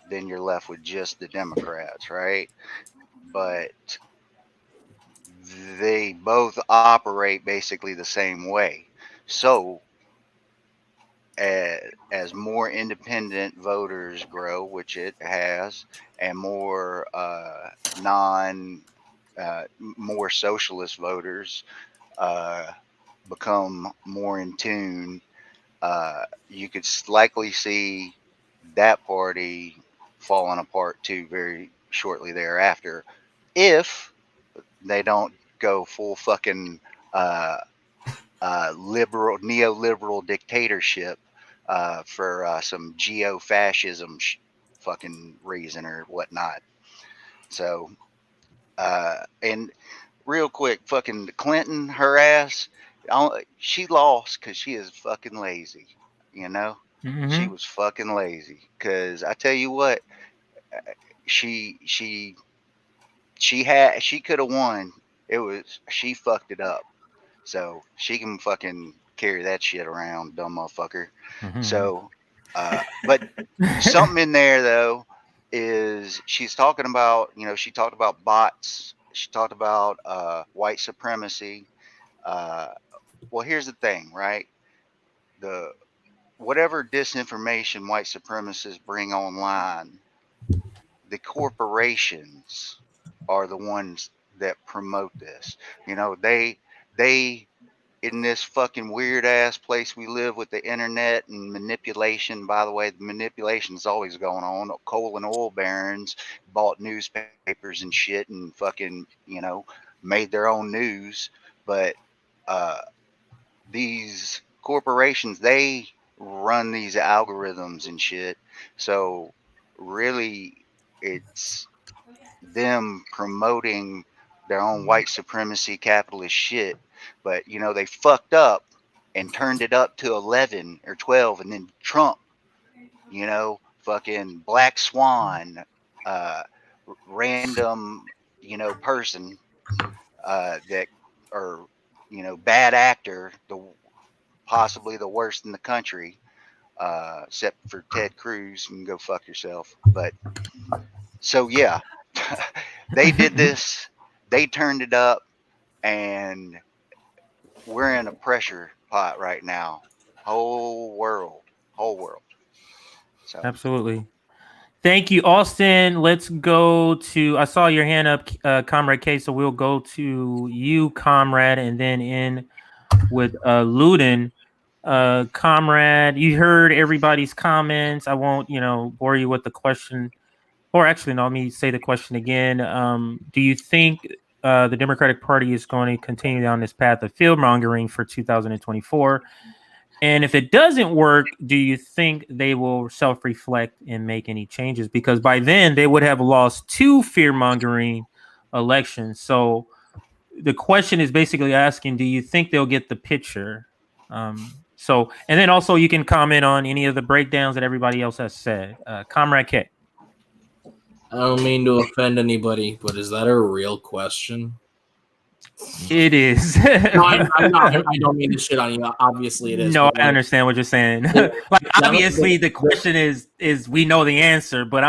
then you're left with just the Democrats, right? But they both operate basically the same way. So, as more independent voters grow, which it has, and more more socialist voters uh, become more in tune, you could likely see that party falling apart too very shortly thereafter, if they don't go full fucking uh, liberal, neoliberal dictatorship, for some geo-fascism fucking reason or whatnot. So, and real quick, fucking Clinton, her ass, she lost because she is fucking lazy. You know, she Mm-hmm. was fucking lazy. Because I tell you what, she she she could have won. It was she fucked it up. So she can fucking carry that shit around, dumb motherfucker. Mm-hmm. So, but something in there though is she's talking about, she talked about bots. She talked about white supremacy. Uh, well, here's the thing, right? The Whatever disinformation white supremacists bring online, the corporations are the ones that promote this. They in this fucking weird ass place we live with the internet and manipulation. By the way, the manipulation is always going on. Coal and oil barons bought newspapers and shit and fucking, made their own news. But uh, these corporations, they run these algorithms and shit. So really, it's them promoting their own white supremacy capitalist shit. But they fucked up and turned it up to 11 or 12, and then Trump, fucking Black Swan, random, person that, or, bad actor, possibly the worst in the country, except for Ted Cruz. You can go fuck yourself. But so, yeah, they did this, they turned it up, and we're in a pressure pot right now. Whole world. So Absolutely. Thank you, Austin. Let's go to. I saw your hand up, Comrade K. So we'll go to you, Comrade, and then in with Luden. Comrade, you heard everybody's comments. I won't, bore you with the question. Or actually, no. Let me say the question again. Do you think the Democratic Party is going to continue down this path of field mongering for 2024? And if it doesn't work, do you think they will self-reflect and make any changes? Because by then they would have lost 2 fear-mongering elections. So the question is basically asking, do you think they'll get the picture? And then also you can comment on any of the breakdowns that everybody else has said. Comrade K. I don't mean to offend anybody, but is that a real question? It is. No, I don't mean to shit on you. Obviously, it is. No, I understand what you're saying. Like, obviously, the question is we know the answer, but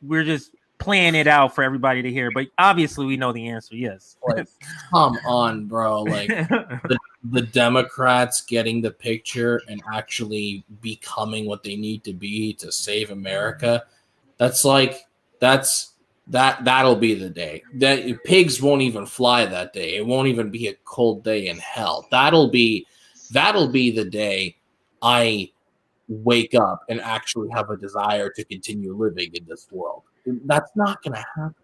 we're just playing it out for everybody to hear. But obviously, we know the answer. Yes. Like, come on, bro. Like the Democrats getting the picture and actually becoming what they need to be to save America. That'll be the day. That pigs won't even fly that day. It won't even be a cold day in hell. That'll be the day I wake up and actually have a desire to continue living in this world. That's not going to happen.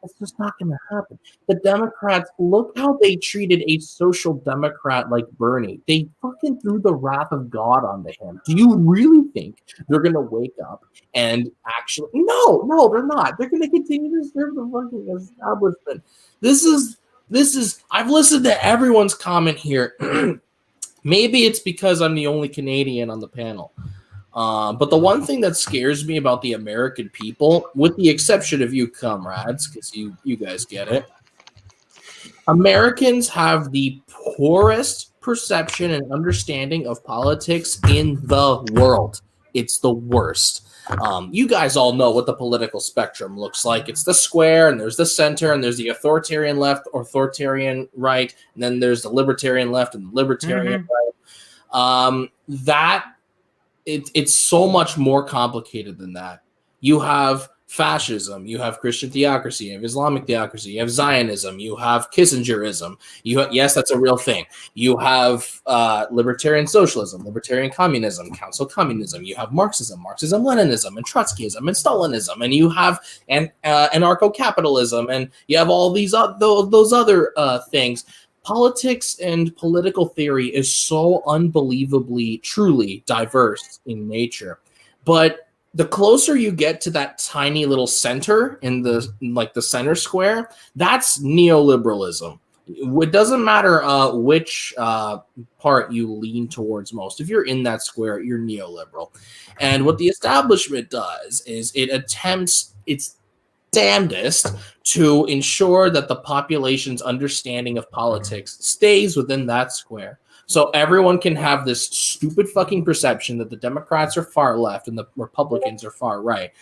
That's just not going to happen. The Democrats, look how they treated a social democrat like Bernie. They fucking threw the wrath of God onto him. Do you really think they're going to wake up and actually... No, they're not. They're going to continue to serve the fucking establishment. This is... I've listened to everyone's comment here. Maybe it's because I'm the only Canadian on the panel. But the one thing that scares me about the American people, with the exception of you comrades, because you guys get it, Americans have the poorest perception and understanding of politics in the world. It's the worst. You guys all know what the political spectrum looks like. It's the square, and there's the center, and there's the authoritarian left, authoritarian right, and then there's the libertarian left and the libertarian right. It's so much more complicated than that. You have fascism, you have Christian theocracy, you have Islamic theocracy, you have Zionism, you have Kissingerism. Yes, that's a real thing. You have libertarian socialism, libertarian communism, council communism. You have Marxism, Marxism-Leninism, and Trotskyism, and Stalinism, and you have anarcho-capitalism, and you have all these those other things. Politics and political theory is so unbelievably, truly diverse in nature. But the closer you get to that tiny little center in the center square, that's neoliberalism. It doesn't matter which part you lean towards most. If you're in that square, you're neoliberal. And what the establishment does is it attempts its damnedest to ensure that the population's understanding of politics stays within that square. So everyone can have this stupid fucking perception that the Democrats are far left and the Republicans are far right,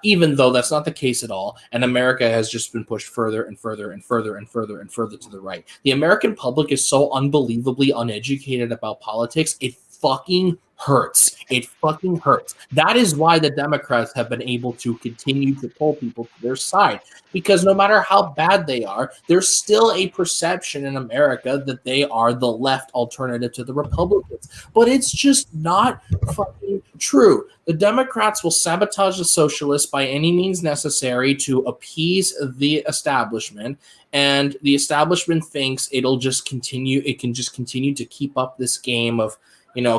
even though that's not the case at all. And America has just been pushed further and further and further and further and further to the right. The American public is so unbelievably uneducated about politics, it fucking hurts. It fucking hurts. That is why the Democrats have been able to continue to pull people to their side, because no matter how bad they are, there's still a perception in America that they are the left alternative to the Republicans. But it's just not fucking true. The Democrats will sabotage the socialists by any means necessary to appease the establishment, and the establishment thinks it can just continue to keep up this game of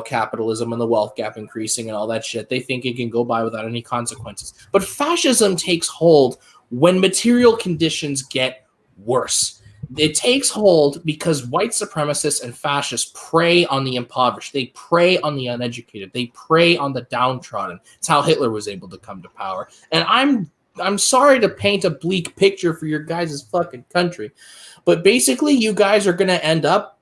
capitalism and the wealth gap increasing and all that shit. They think it can go by without any consequences. But fascism takes hold when material conditions get worse. It takes hold because white supremacists and fascists prey on the impoverished. They prey on the uneducated. They prey on the downtrodden. It's how Hitler was able to come to power. And I'm sorry to paint a bleak picture for your guys' fucking country, but basically you guys are going to end up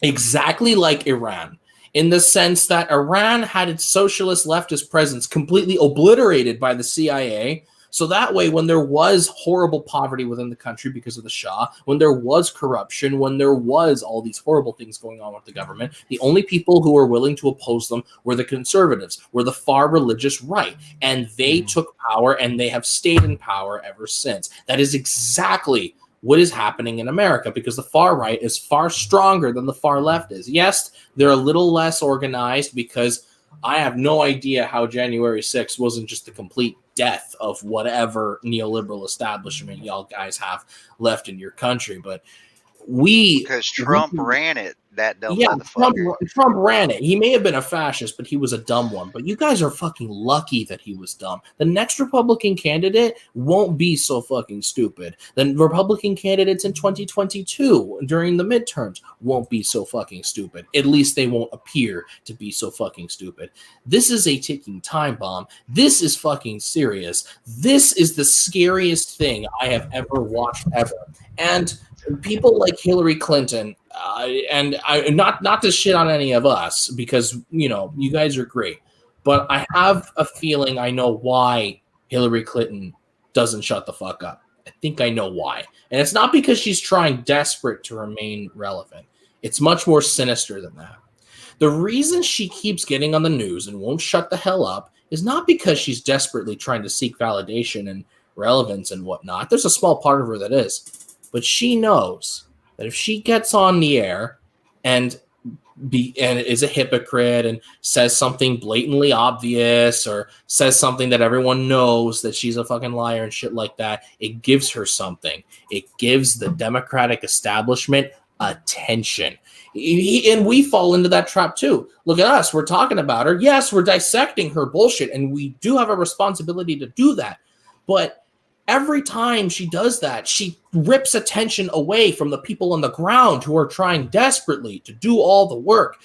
exactly like Iran, in the sense that Iran had its socialist leftist presence completely obliterated by the CIA. So that way, when there was horrible poverty within the country because of the Shah, when there was corruption, when there was all these horrible things going on with the government, the only people who were willing to oppose them were the conservatives, were the far religious right. And they took power, and they have stayed in power ever since. That is exactly what is happening in America, because the far right is far stronger than the far left is. Yes, they're a little less organized, because I have no idea how January 6th wasn't just the complete death of whatever neoliberal establishment y'all guys have left in your country. But because Trump ran it, that dumb motherfucker. Trump ran it. He may have been a fascist, but he was a dumb one. But you guys are fucking lucky that he was dumb. The next Republican candidate won't be so fucking stupid. The Republican candidates in 2022 during the midterms won't be so fucking stupid. At least they won't appear to be so fucking stupid. This is a ticking time bomb. This is fucking serious. This is the scariest thing I have ever watched ever. And people like Hillary Clinton, and not to shit on any of us, because you guys are great, but I have a feeling I know why Hillary Clinton doesn't shut the fuck up. I think I know why, and it's not because she's trying desperate to remain relevant. It's much more sinister than that. The reason she keeps getting on the news and won't shut the hell up is not because she's desperately trying to seek validation and relevance and whatnot. There's a small part of her that is. But she knows that if she gets on the air and is a hypocrite and says something blatantly obvious, or says something that everyone knows that she's a fucking liar and shit like that, it gives her something. It gives the Democratic establishment attention. And we fall into that trap too. Look at us. We're talking about her. Yes, we're dissecting her bullshit, and we do have a responsibility to do that. But every time she does that, she rips attention away from the people on the ground who are trying desperately to do all the work.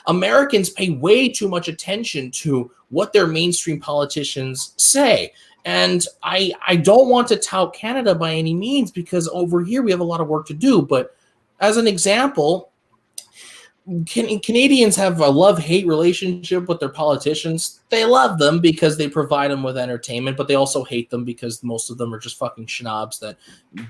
Americans pay way too much attention to what their mainstream politicians say. And I don't want to tout Canada by any means, because over here we have a lot of work to do. But as an example, Canadians have a love-hate relationship with their politicians. They love them because they provide them with entertainment, but they also hate them because most of them are just fucking schnobs that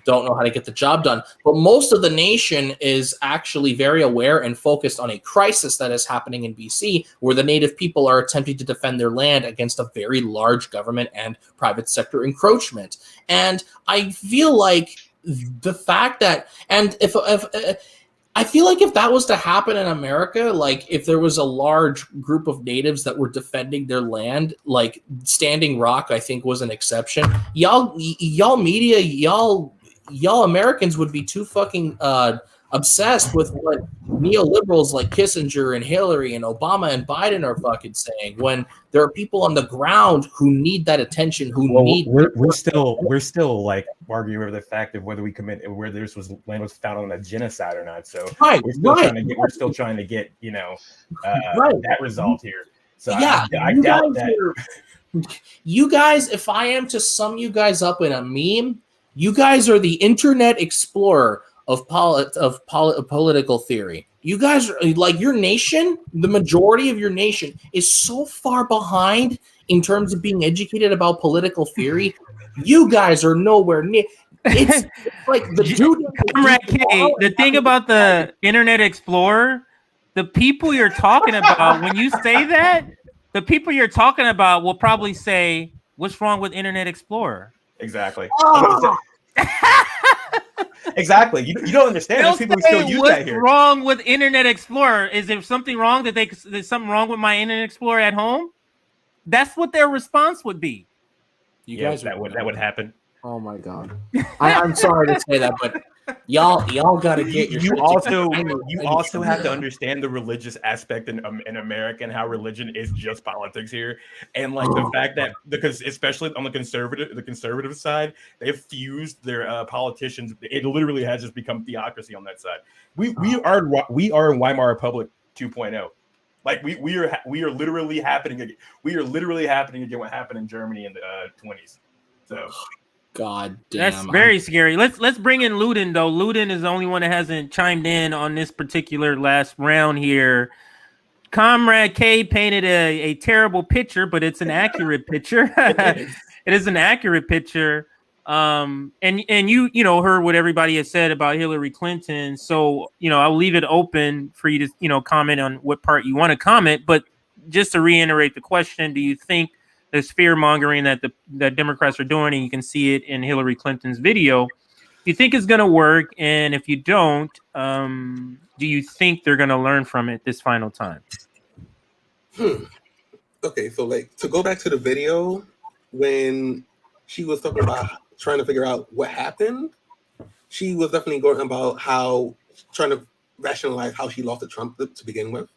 don't know how to get the job done. But most of the nation is actually very aware and focused on a crisis that is happening in BC, where the native people are attempting to defend their land against a very large government and private sector encroachment. And I feel like the fact that, and I feel like if that was to happen in America, like if there was a large group of natives that were defending their land, like Standing Rock, I think was an exception. Y'all media, y'all Americans would be too fucking obsessed with what neoliberals like Kissinger and Hillary and Obama and Biden are fucking saying, when there are people on the ground who need that attention, we're still like arguing over the fact of whether whether this land was found on a genocide or not. So we're still trying to get that resolved here. So yeah, I doubt that. You guys, if I am to sum you guys up in a meme, you guys are the Internet Explorer of political theory. You guys are like, your nation, the majority of your nation is so far behind in terms of being educated about political theory. You guys are nowhere near. It's like the dude. Comrade K, the thing about the Internet Explorer, the people you're talking about, when you say that, the people you're talking about will probably say, "What's wrong with Internet Explorer?" Exactly. Exactly. You don't understand. There's people who still use that here. What's wrong with Internet Explorer? Is there something wrong there's something wrong with my Internet Explorer at home? That's what their response would be. That would happen. Oh my god. I'm sorry to say that, but Y'all got to get your you shit also together. you also have to understand the religious aspect in America and how religion is just politics here, and like the fact that because especially on the conservative side, they've fused their politicians. It literally has just become theocracy on that side. We are in Weimar Republic 2.0. Like we are literally happening again. We are literally happening again what happened in Germany in the 20s. So. God That's damn. very scary. Let's bring in Luden though. Luden is the only one that hasn't chimed in on this particular last round here. Comrade K painted a terrible picture, but it's an accurate picture. It is an accurate picture. And you heard what everybody has said about Hillary Clinton. So, I'll leave it open for you to, comment on what part you want to comment. But just to reiterate the question, do you think this fear mongering that that Democrats are doing, and you can see it in Hillary Clinton's video, do you think it's going to work? And if you don't, do you think they're going to learn from it this final time? Okay, so like to go back to the video when she was talking about trying to figure out what happened, she was definitely going about how trying to rationalize how she lost to Trump to begin with.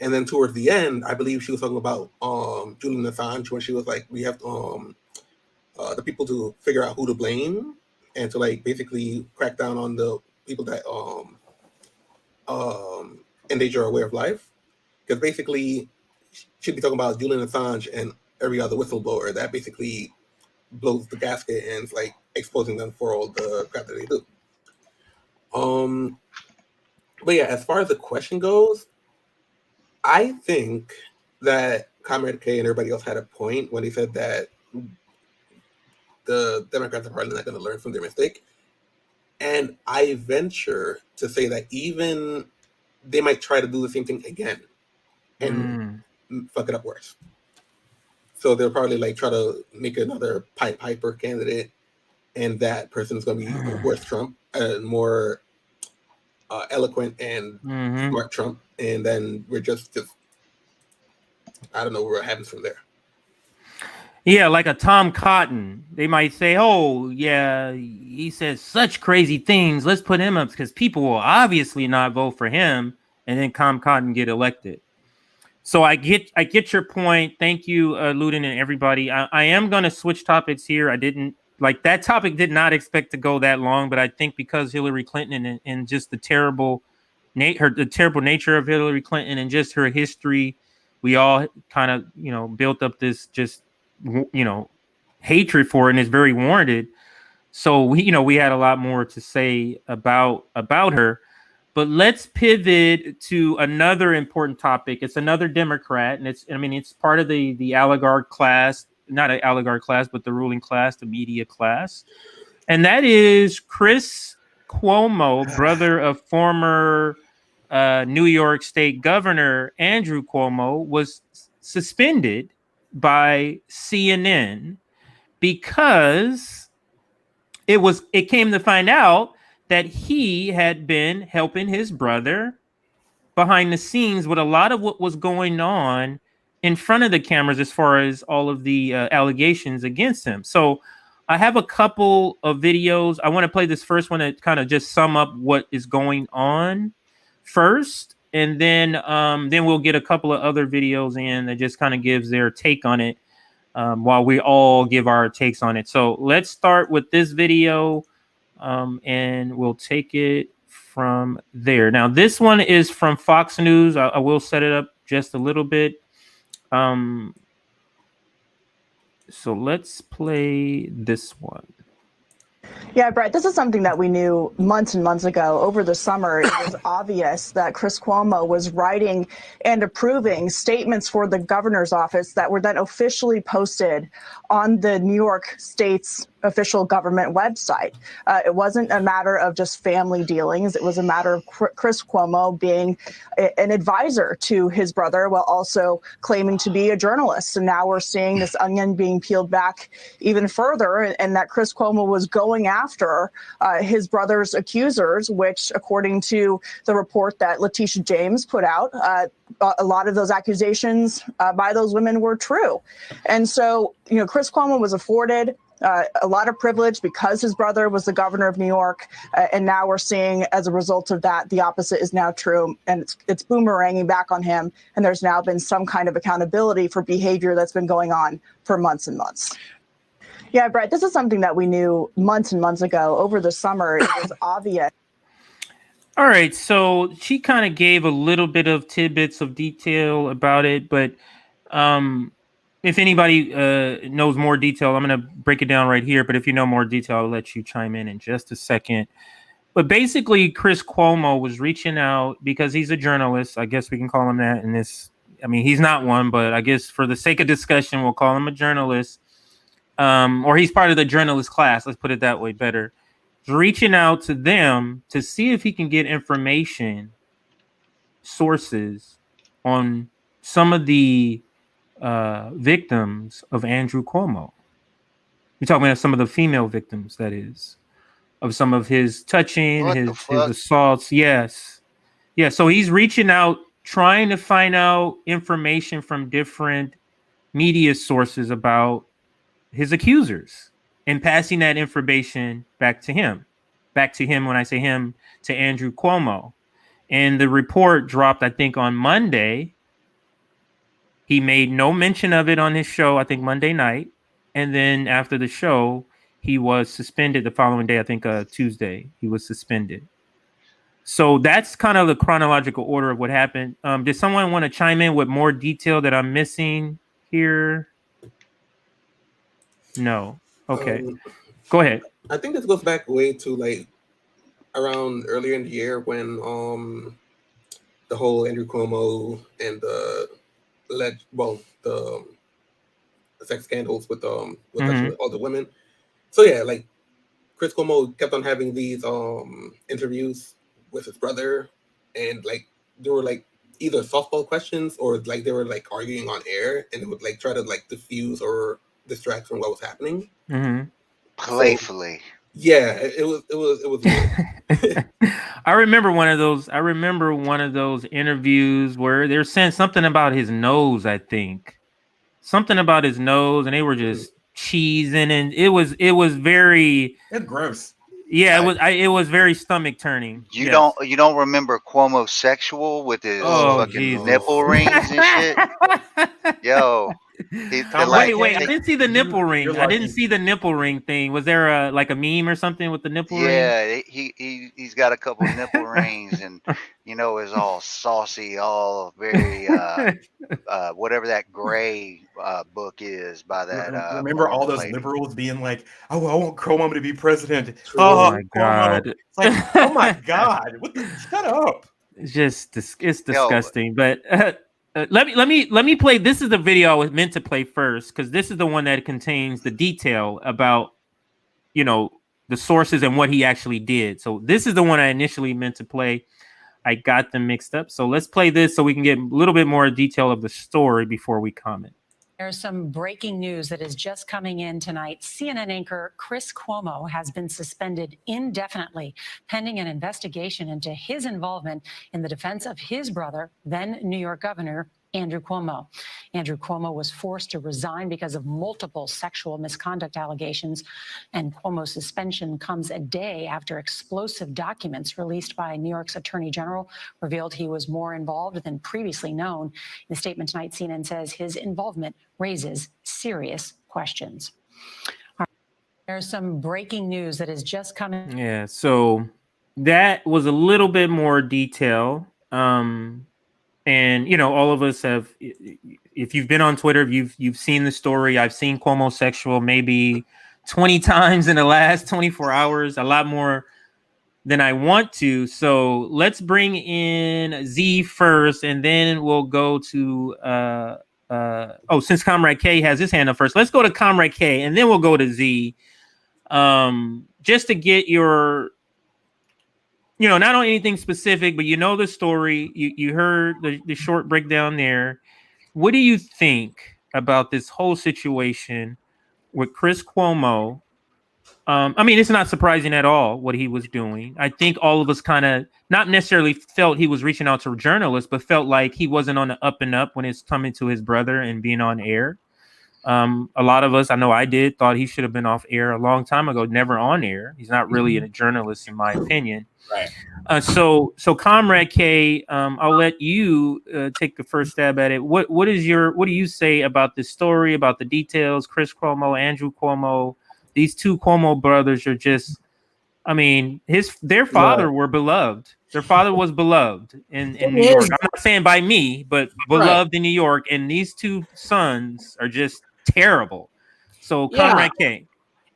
And then towards the end, I believe she was talking about Julian Assange when she was like, we have the people to figure out who to blame and to like basically crack down on the people that endanger our way of life. Because basically she'd be talking about Julian Assange and every other whistleblower that basically blows the gasket and is like exposing them for all the crap that they do. But yeah, as far as the question goes, I think that Comrade K and everybody else had a point when they said that the Democrats are probably not going to learn from their mistake. And I venture to say that even they might try to do the same thing again and fuck it up worse. So they'll probably like try to make another Pied Piper candidate, and that person is going to be worse Trump, more eloquent and smart Trump, and then we're just I don't know what happens from there. Yeah, like a Tom Cotton. They might say, oh, yeah, he says such crazy things. Let's put him up because people will obviously not vote for him, and then Tom Cotton get elected. So I get your point. Thank you, Luden and everybody. I am going to switch topics here. I didn't like that topic. Did not expect to go that long, but I think because Hillary Clinton and just the terrible nature of Hillary Clinton and just her history, we all kind of built up this just hatred for her, and it's very warranted. So we had a lot more to say about her. But let's pivot to another important topic. It's another Democrat, and it's part of the oligarch class, not an oligarch class, but the ruling class, the media class. And that is Chris Cuomo, brother of former New York State Governor Andrew Cuomo, was suspended by CNN because it came to find out that he had been helping his brother behind the scenes with a lot of what was going on in front of the cameras as far as all of the allegations against him. So I have a couple of videos. I want to play this first one to kind of just sum up what is going on first. And then we'll get a couple of other videos in that just kind of gives their take on it while we all give our takes on it. So let's start with this video. And we'll take it from there. Now, this one is from Fox News. I will set it up just a little bit. So let's play this one. Yeah, Brett, this is something that we knew months and months ago. Over the summer, it was obvious that Chris Cuomo was writing and approving statements for the governor's office that were then officially posted on the New York State's official government website. It wasn't a matter of just family dealings. It was a matter of Chris Cuomo being an advisor to his brother while also claiming to be a journalist. And now we're seeing this onion being peeled back even further, and that Chris Cuomo was going after his brother's accusers, which, according to the report that Letitia James put out, a lot of those accusations by those women were true. And so, Chris Cuomo was afforded a lot of privilege because his brother was the governor of New York. And now we're seeing, as a result of that, the opposite is now true. And it's boomeranging back on him. And there's now been some kind of accountability for behavior that's been going on for months and months. Yeah, Brett, this is something that we knew months and months ago. Over the summer, it was obvious. All right, so she kind of gave a little bit of tidbits of detail about it, but if anybody knows more detail, I'm going to break it down right here. But if you know more detail, I'll let you chime in just a second. But basically, Chris Cuomo was reaching out because he's a journalist. I guess we can call him that in this. I mean, he's not one, but I guess for the sake of discussion, we'll call him a journalist. Or he's part of the journalist class. Let's put it that way better. Reaching out to them to see if he can get information, sources on some of the victims of Andrew Cuomo. You're talking about some of the female victims, that is, of some of his touching, his assaults. Yes. Yeah. So he's reaching out, trying to find out information from different media sources about his accusers and passing that information back to him. When I say him, to Andrew Cuomo. And the report dropped, I think, on Monday. He made no mention of it on his show, I think Monday night. And then after the show, he was suspended the following day, I think Tuesday, he was suspended. So that's kind of the chronological order of what happened. Did someone want to chime in with more detail that I'm missing here? No. Okay. Go ahead. I think this goes back way to like around earlier in the year when the whole Andrew Cuomo and the sex scandals with all the women. So yeah, like Chris Cuomo kept on having these interviews with his brother, and like there were like either softball questions or like they were like arguing on air, and it would like try to like diffuse or distract from what was happening. Playfully. So, yeah, it was weird. I remember one of those interviews where they were saying something about his nose, I think. Something about his nose, and they were just cheesing, and it was very gross. Yeah, it was very stomach turning. You don't remember Cuomo Sexual with his fucking nipple rings and shit? Yo. Wait! I didn't see the nipple ring. I didn't see the nipple ring thing. Was there a meme or something with the nipple ring? Yeah, he's got a couple nipple rings, and is all saucy, all very whatever that gray book is by that. Remember all those liberals being like, "Oh, I want Cuomo to be president." Oh my god! It's like, oh my god! Shut up! It's just it's disgusting, but. Let me play. This is the video I was meant to play first because this is the one that contains the detail about, the sources and what he actually did. So this is the one I initially meant to play. I got them mixed up. So let's play this so we can get a little bit more detail of the story before we comment. There's some breaking news that is just coming in tonight. CNN anchor Chris Cuomo has been suspended indefinitely, pending an investigation into his involvement in the defense of his brother, then New York Governor Andrew Cuomo. Andrew Cuomo was forced to resign because of multiple sexual misconduct allegations, and Cuomo's suspension comes a day after explosive documents released by New York's Attorney General revealed he was more involved than previously known. In a statement tonight, CNN says his involvement raises serious questions. There's some breaking news that is just coming. Yeah, so that was a little bit more detail. And all of us have. If you've been on Twitter, you've seen the story. I've seen Cuomo Sexual maybe 20 times in the last 24 hours, a lot more than I want to. So let's bring in Z first, and then we'll go to since Comrade K has his hand up first, let's go to Comrade K, and then we'll go to Z. Just to get your. Not on anything specific, but the story. You heard the short breakdown there. What do you think about this whole situation with Chris Cuomo? It's not surprising at all what he was doing. I think all of us kind of not necessarily felt he was reaching out to journalists, but felt like he wasn't on the up and up when it's coming to his brother and being on air. A lot of us, I know I did, thought he should have been off air a long time ago, never on air. He's not really a journalist, in my opinion. Right. So Comrade K, I'll let you take the first stab at it. What do you say about this story, about the details? Chris Cuomo, Andrew Cuomo, these two Cuomo brothers are just, I mean, their father were beloved. Their father was beloved in New York. I'm not saying by me, but beloved in New York. And these two sons are just terrible. So Comrade K.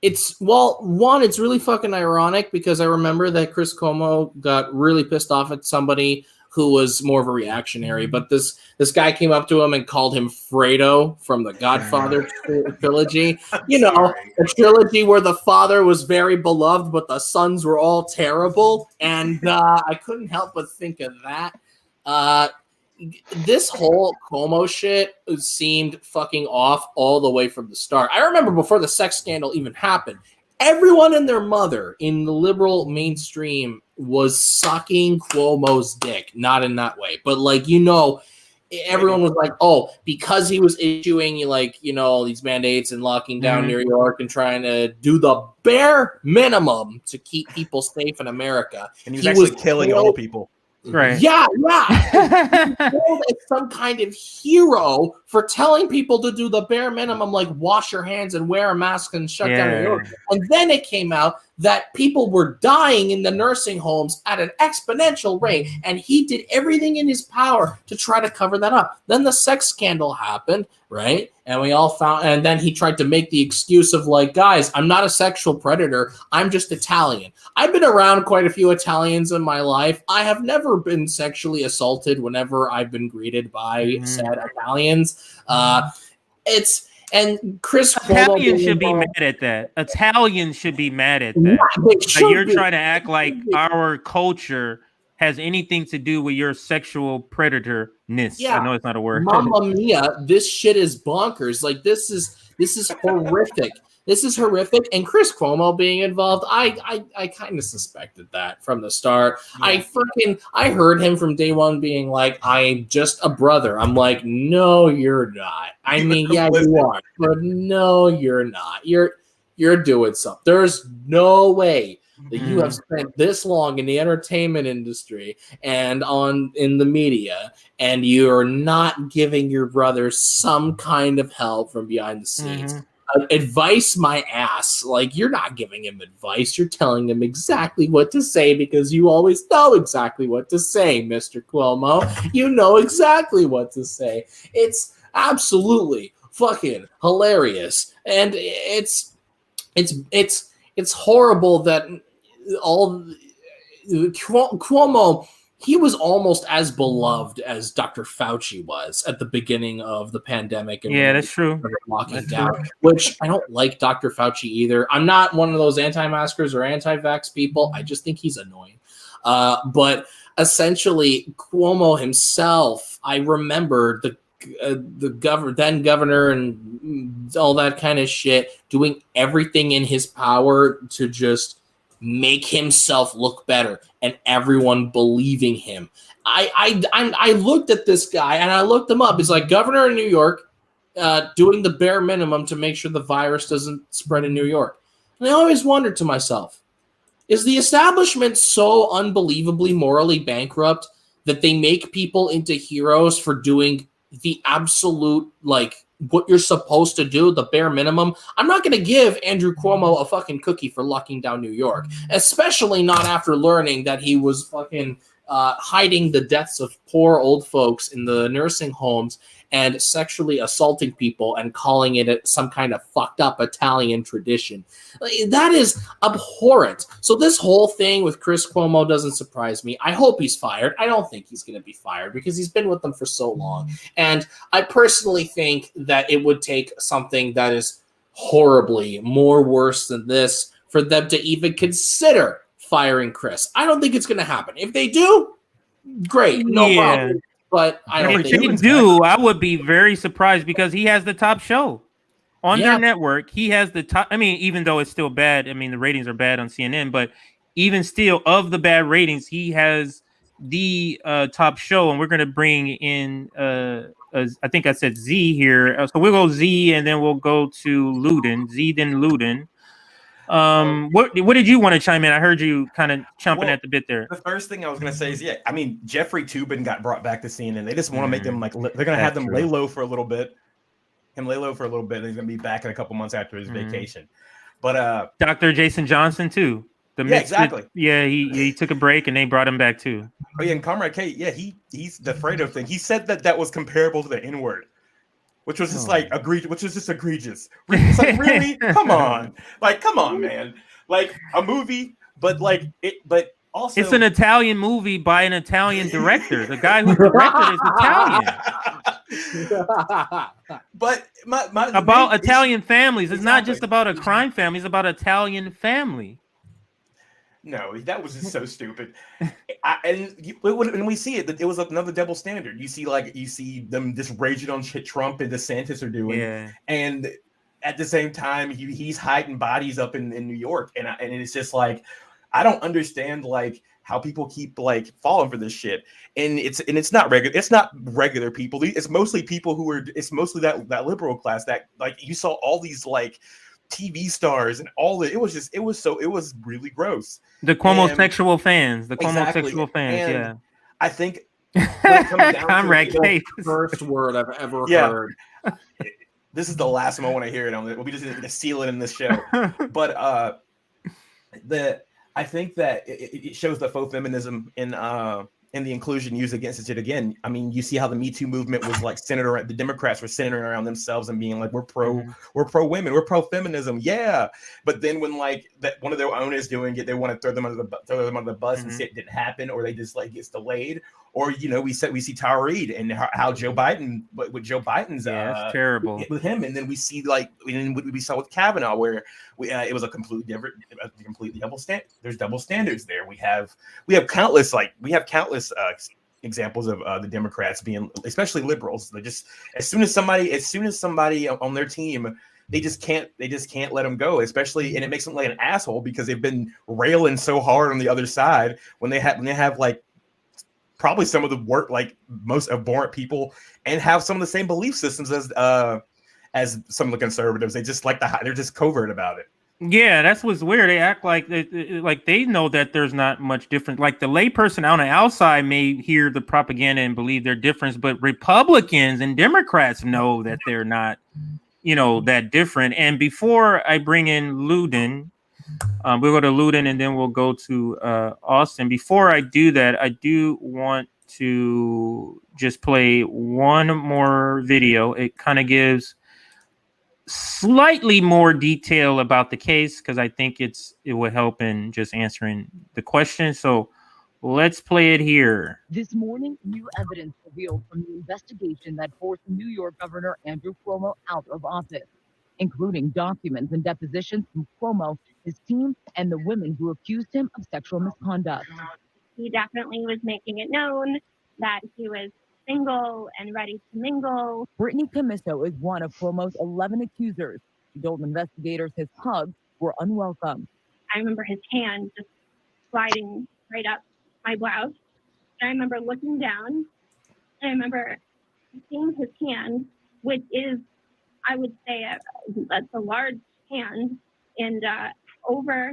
It's it's really fucking ironic because I remember that Chris Cuomo got really pissed off at somebody who was more of a reactionary, but this guy came up to him and called him Fredo from the Godfather trilogy. You know, a trilogy where the father was very beloved, but the sons were all terrible. And I couldn't help but think of that. This whole Cuomo shit seemed fucking off all the way from the start. I remember before the sex scandal even happened, everyone and their mother in the liberal mainstream was sucking Cuomo's dick. Not in that way, but like, you know, everyone was like, oh, because he was issuing like, you know, these mandates and locking down New York and trying to do the bare minimum to keep people safe in America. And he was actually killing all people. Right. Yeah. As some kind of hero for telling people to do the bare minimum, like wash your hands and wear a mask and shut down New York. And then it came out that people were dying in the nursing homes at an exponential rate, and he did everything in his power to try to cover that up. Then the sex scandal happened, right? And we all found, and then he tried to make the excuse of like, guys, I'm not a sexual predator. I'm just Italian. I've been around quite a few Italians in my life. I have never been sexually assaulted whenever I've been greeted by said Italians. And Chris Italians should be mad at that. Italians should be mad at that. Like you're trying to act like our culture has anything to do with your sexual predatorness. Yeah. I know it's not a word. Mamma mia, this shit is bonkers. Like this is horrific. This is horrific. And Chris Cuomo being involved, I kind of suspected that from the start. Yeah. I heard him from day one being like, I'm just a brother. I'm like, no, you're not. I mean, yeah, you are, but no, you're not. You're doing something. There's no way that you have spent this long in the entertainment industry and in the media, and you're not giving your brother some kind of help from behind the scenes. Advice my ass. Like, you're not giving him advice. You're telling him exactly what to say because you always know exactly what to say, Mr. Cuomo. You know exactly what to say. It's absolutely fucking hilarious. And it's horrible that Cuomo, he was almost as beloved as Dr. Fauci was at the beginning of the pandemic. And that's true. Locking down, which I don't like Dr. Fauci either. I'm not one of those anti-maskers or anti-vax people. I just think he's annoying. But essentially, Cuomo himself, I remember the then governor and all that kind of shit, doing everything in his power to just make himself look better and everyone believing him. I looked at this guy and I looked him up. He's like governor in New York, doing the bare minimum to make sure the virus doesn't spread in New York. And I always wondered to myself, is the establishment so unbelievably morally bankrupt that they make people into heroes for doing the absolute, like, what you're supposed to do, the bare minimum? I'm not going to give Andrew Cuomo a fucking cookie for locking down New York, especially not after learning that he was fucking hiding the deaths of poor old folks in the nursing homes and sexually assaulting people and calling it some kind of fucked up Italian tradition. That is abhorrent. So this whole thing with Chris Cuomo doesn't surprise me. I hope he's fired. I don't think he's going to be fired because he's been with them for so long. And I personally think that it would take something that is horribly more worse than this for them to even consider firing Chris. I don't think it's going to happen. If they do, great, no problem. But I don't think they do. I would be very surprised because he has the top show on their network. He has the top. I mean, even though it's still bad. I mean, the ratings are bad on CNN, but even still, of the bad ratings, he has the top show, and we're going to bring in I think I said Z here. So we'll go Z, and then we'll go to Luden. Z, then Luden. What did you want to chime in? I heard you kind of chomping at the bit there. The first thing I was gonna say is, I mean, Jeffrey Toobin got brought back to CNN. They just want to make him like they're gonna have them lay low for a little bit. And he's gonna be back in a couple months after his vacation. But Dr. Jason Johnson too. Exactly. He took a break and they brought him back too. Oh yeah, and Comrade K, he's the Fredo thing. He said that was comparable to the N-word. Which was just egregious. It's like, really? Come on. Like, come on, man. Like a movie, but also it's an Italian movie by an Italian director. The guy who directed is Italian. But about Italian families. It's not just about a crime family, it's about Italian family. No, that was just so stupid. And we see it. It was another double standard. You see them just raging on shit Trump and DeSantis are doing, and at the same time he's hiding bodies up in New York, and it's just like I don't understand like how people keep like falling for this shit, and it's not regular. It's not regular people. It's mostly people who are. It's mostly that liberal class that like you saw all these like TV stars and all that. It was really gross. The Cuomo sexual fans. And I think when it comes down Comrade K. First word I've ever heard. This is the last time I want to hear it. We'll be just going to seal it in this show. But I think that it shows the faux feminism in the inclusion used against it again. I mean, you see how the Me Too movement was like centered around the Democrats were centered around themselves and being like, we're pro women, we're pro feminism, yeah. But then when like that one of their own is doing it, they want to throw them under the bus and say it didn't happen, or they just like gets delayed. Or we see Tara Reid and how Joe Biden, with Joe Biden's it's terrible with him, and then we see like we saw with Kavanaugh where it was a completely double standard. There's double standards there. We have countless examples of the Democrats being, especially liberals. They just as soon as somebody on their team, they just can't let them go, especially, and it makes them like an asshole because they've been railing so hard on the other side when they have like probably some of the most abhorrent people and have some of the same belief systems as some of the conservatives. They just they're just covert about it. Yeah, that's what's weird. They act like they know that there's not much difference. Like the layperson on the outside may hear the propaganda and believe they're different, but Republicans and Democrats know that they're not, that different. And before I bring in Luden, we'll go to Luden and then we'll go to Austin. Before I do that, I do want to just play one more video. It kind of gives slightly more detail about the case because I think it will help in just answering the question. So let's play it here. This morning, new evidence revealed from the investigation that forced New York Governor Andrew Cuomo out of office, including documents and depositions from Cuomo, his team, and the women who accused him of sexual misconduct. He definitely was making it known that he was single and ready to mingle. Brittany Camiso is one of Cuomo's 11 accusers. She told investigators his hugs were unwelcome. I remember his hand just sliding right up my blouse. I remember looking down, and I remember seeing his hand, which is, I would say, that's a large hand, and over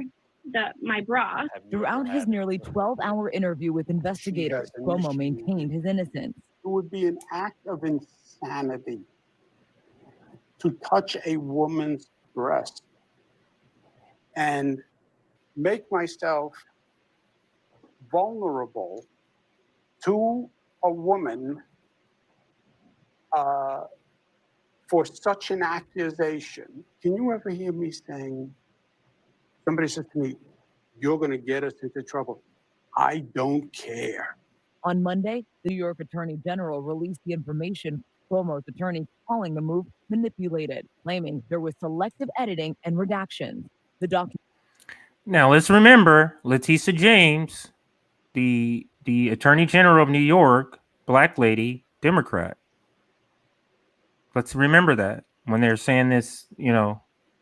my bra. Throughout his nearly 12-hour interview with investigators, Cuomo maintained his innocence. It would be an act of insanity to touch a woman's breast and make myself vulnerable to a woman for such an accusation. Can you ever hear me saying, somebody says to me, you're going to get us into trouble? I don't care. On Monday, the New York Attorney General released the information Cuomo's attorney calling the move manipulated, claiming there was selective editing and redactions. Now let's remember Letitia James, the Attorney General of New York, black lady, Democrat. Let's remember that when they're saying this,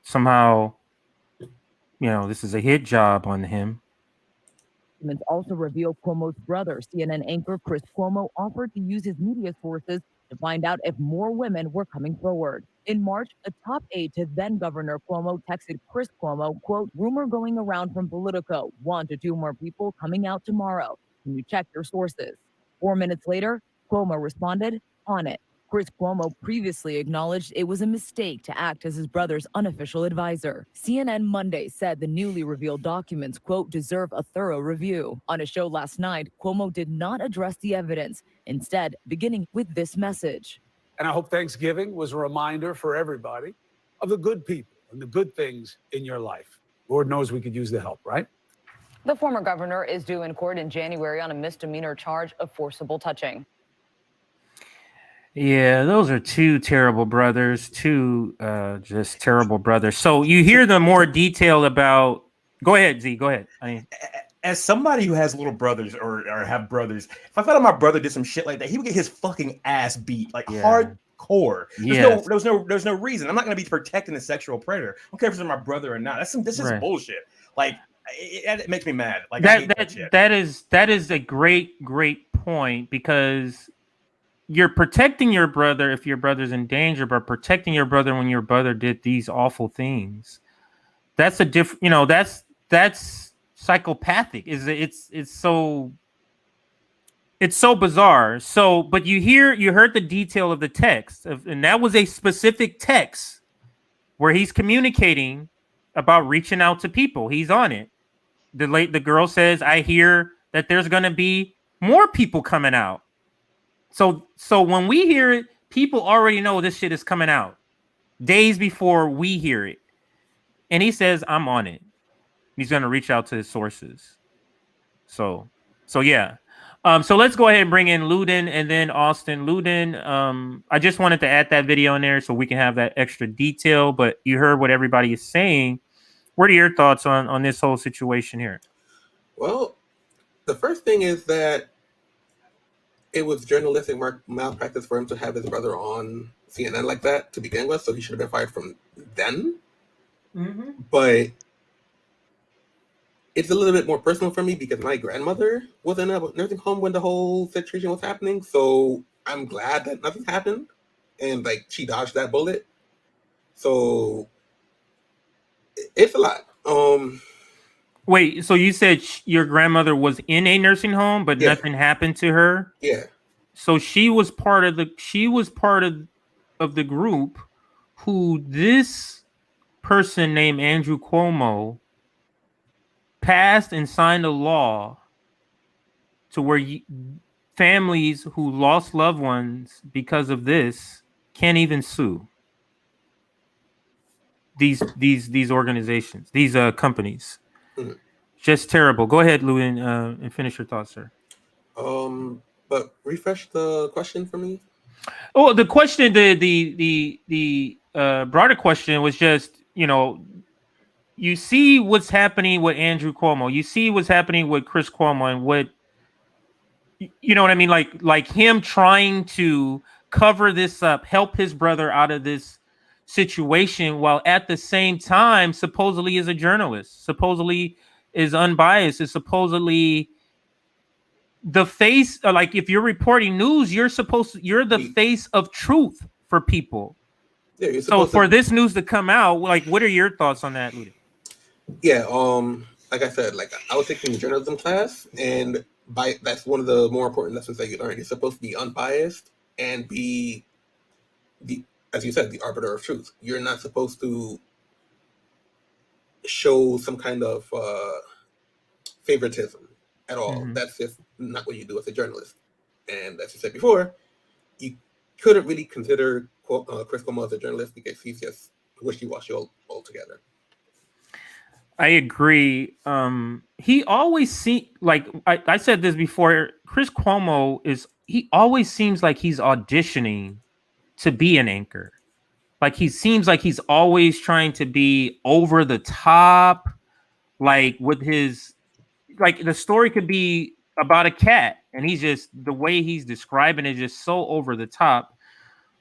somehow, this is a hit job on him. documents also reveal Cuomo's brother, CNN anchor Chris Cuomo, offered to use his media sources to find out if more women were coming forward. In March, a top aide to then Governor Cuomo texted Chris Cuomo, quote, rumor going around from Politico, 1 to 2 more people coming out tomorrow. Can you check your sources? 4 minutes later, Cuomo responded, on it. Chris Cuomo previously acknowledged it was a mistake to act as his brother's unofficial advisor. CNN Monday said the newly revealed documents, quote, deserve a thorough review. On a show last night, Cuomo did not address the evidence, instead beginning with this message. And I hope Thanksgiving was a reminder for everybody of the good people and the good things in your life. Lord knows we could use the help, right? The former governor is due in court in January on a misdemeanor charge of forcible touching. Yeah, those are two terrible brothers, just terrible brothers. So you hear the more detail about. Go ahead, Z. Go ahead. As somebody who has little brothers or have brothers, if I found out my brother did some shit like that, he would get his fucking ass beat hardcore. There's no reason. I'm not going to be protecting a sexual predator. I don't care if it's my brother or not. This is bullshit. Like it makes me mad. Like that is a great point, because you're protecting your brother if your brother's in danger, but protecting your brother when your brother did these awful things. That's a different, that's psychopathic. It's so bizarre. So, but you heard the detail of the text, and that was a specific text where he's communicating about reaching out to people. He's on it. The girl says, I hear that there's going to be more people coming out. So when we hear it, people already know this shit is coming out days before we hear it. And he says, I'm on it. He's going to reach out to his sources. So yeah. So let's go ahead and bring in Luden and then Austin. Luden, I just wanted to add that video in there so we can have that extra detail, but you heard what everybody is saying. What are your thoughts on this whole situation here? Well, the first thing is that it was journalistic malpractice for him to have his brother on CNN like that to begin with, so he should have been fired from then. Mm-hmm. But it's a little bit more personal for me because my grandmother was in a nursing home when the whole situation was happening, so I'm glad that nothing happened and she dodged that bullet. So it's a lot. Wait, so you said your grandmother was in a nursing home, but nothing happened to her? Yeah. So she was part of the group who this person named Andrew Cuomo passed and signed a law to where families who lost loved ones because of this can't even sue these organizations, these companies. Mm-hmm. Just terrible. Go ahead, Lewin, and finish your thoughts, sir. But refresh the question for me. Oh, the question, the broader question was just, you see what's happening with Andrew Cuomo. You see what's happening with Chris Cuomo, and what, you know what I mean? Like him trying to cover this up, help his brother out of this situation, while at the same time supposedly is a journalist, supposedly is unbiased, is supposedly the face. Like if you're reporting news, you're the face of truth for people. Yeah, so for this news to come out, what are your thoughts on that, Luda? Yeah, like I said, I was taking a journalism class, and that's one of the more important lessons that you learn. You're supposed to be unbiased and be as you said, the arbiter of truth. You're not supposed to show some kind of favoritism at all. Mm-hmm. That's just not what you do as a journalist. And as you said before, you couldn't really consider Chris Cuomo as a journalist because he's just wishy-washy altogether. I agree. He always seems like I said this before. Chris Cuomo always seems like he's auditioning to be an anchor. Like he seems like he's always trying to be over the top. With his, the story could be about a cat, and he's just, the way he's describing it, just so over the top.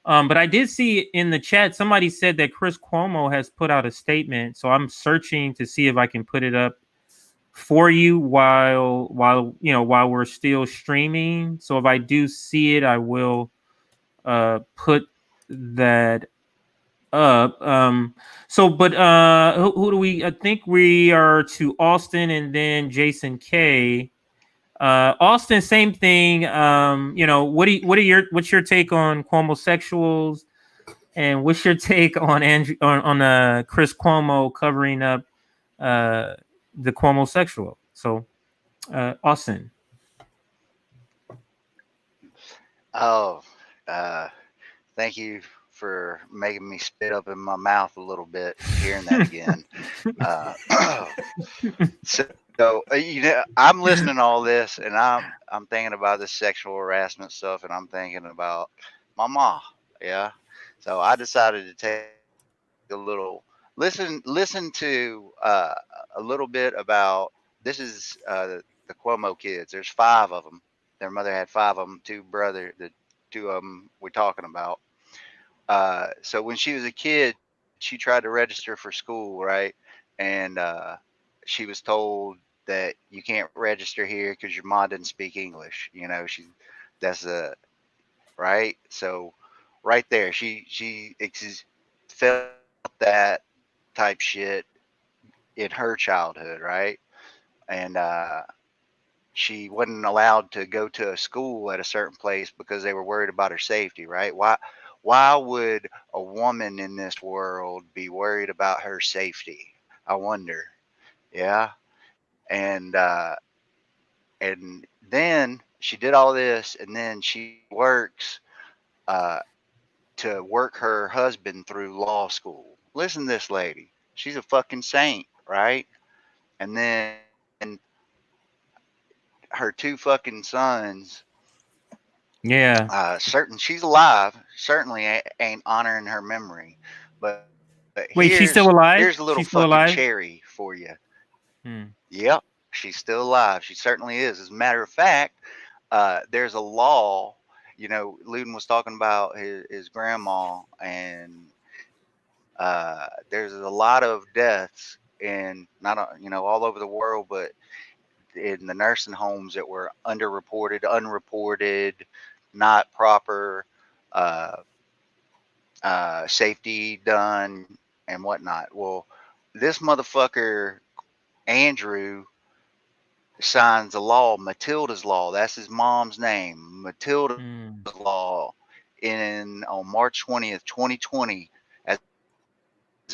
But I did see in the chat, somebody said that Chris Cuomo has put out a statement. So I'm searching to see if I can put it up for you while we're still streaming. So if I do see it, I will put that up. Who do we? I think we are to Austin and then Jason K. Austin, same thing. What's your take on Cuomo-sexuals, and what's your take on Chris Cuomo covering up the Cuomo-sexual? So, Austin. Oh, thank you for making me spit up in my mouth a little bit, hearing that again. I'm listening to all this, and I'm thinking about this sexual harassment stuff, and I'm thinking about my mom. Yeah. So I decided to take a little listen to a little bit about this is the Cuomo kids. There's 5 of them. Their mother had 5 of them, 2 brothers. The 2 of them we're talking about. So when she was a kid, she tried to register for school, right? And she was told that you can't register here because your mom didn't speak English. That's a right. So right there, she felt that type shit in her childhood, right? And she wasn't allowed to go to a school at a certain place because they were worried about her safety, right? Why would a woman in this world be worried about her safety? I wonder. Yeah. And then she did all this, and then she works uh, to work her husband through law school. Listen to this lady. She's a fucking saint, right? And then her 2 fucking sons. Yeah. She's alive. Certainly ain't honoring her memory. But Wait, she's still alive? here's a little She's still fucking alive? cherry for you. Hmm. Yep, she's still alive. She certainly is. As a matter of fact, there's a law. Ludin was talking about his grandma, and there's a lot of deaths in not all over the world, but in the nursing homes that were underreported, unreported, not proper safety done, and whatnot. Well, this motherfucker Andrew signs a law, Matilda's Law. That's his mom's name, Matilda's Law, on March 20th, 2020, as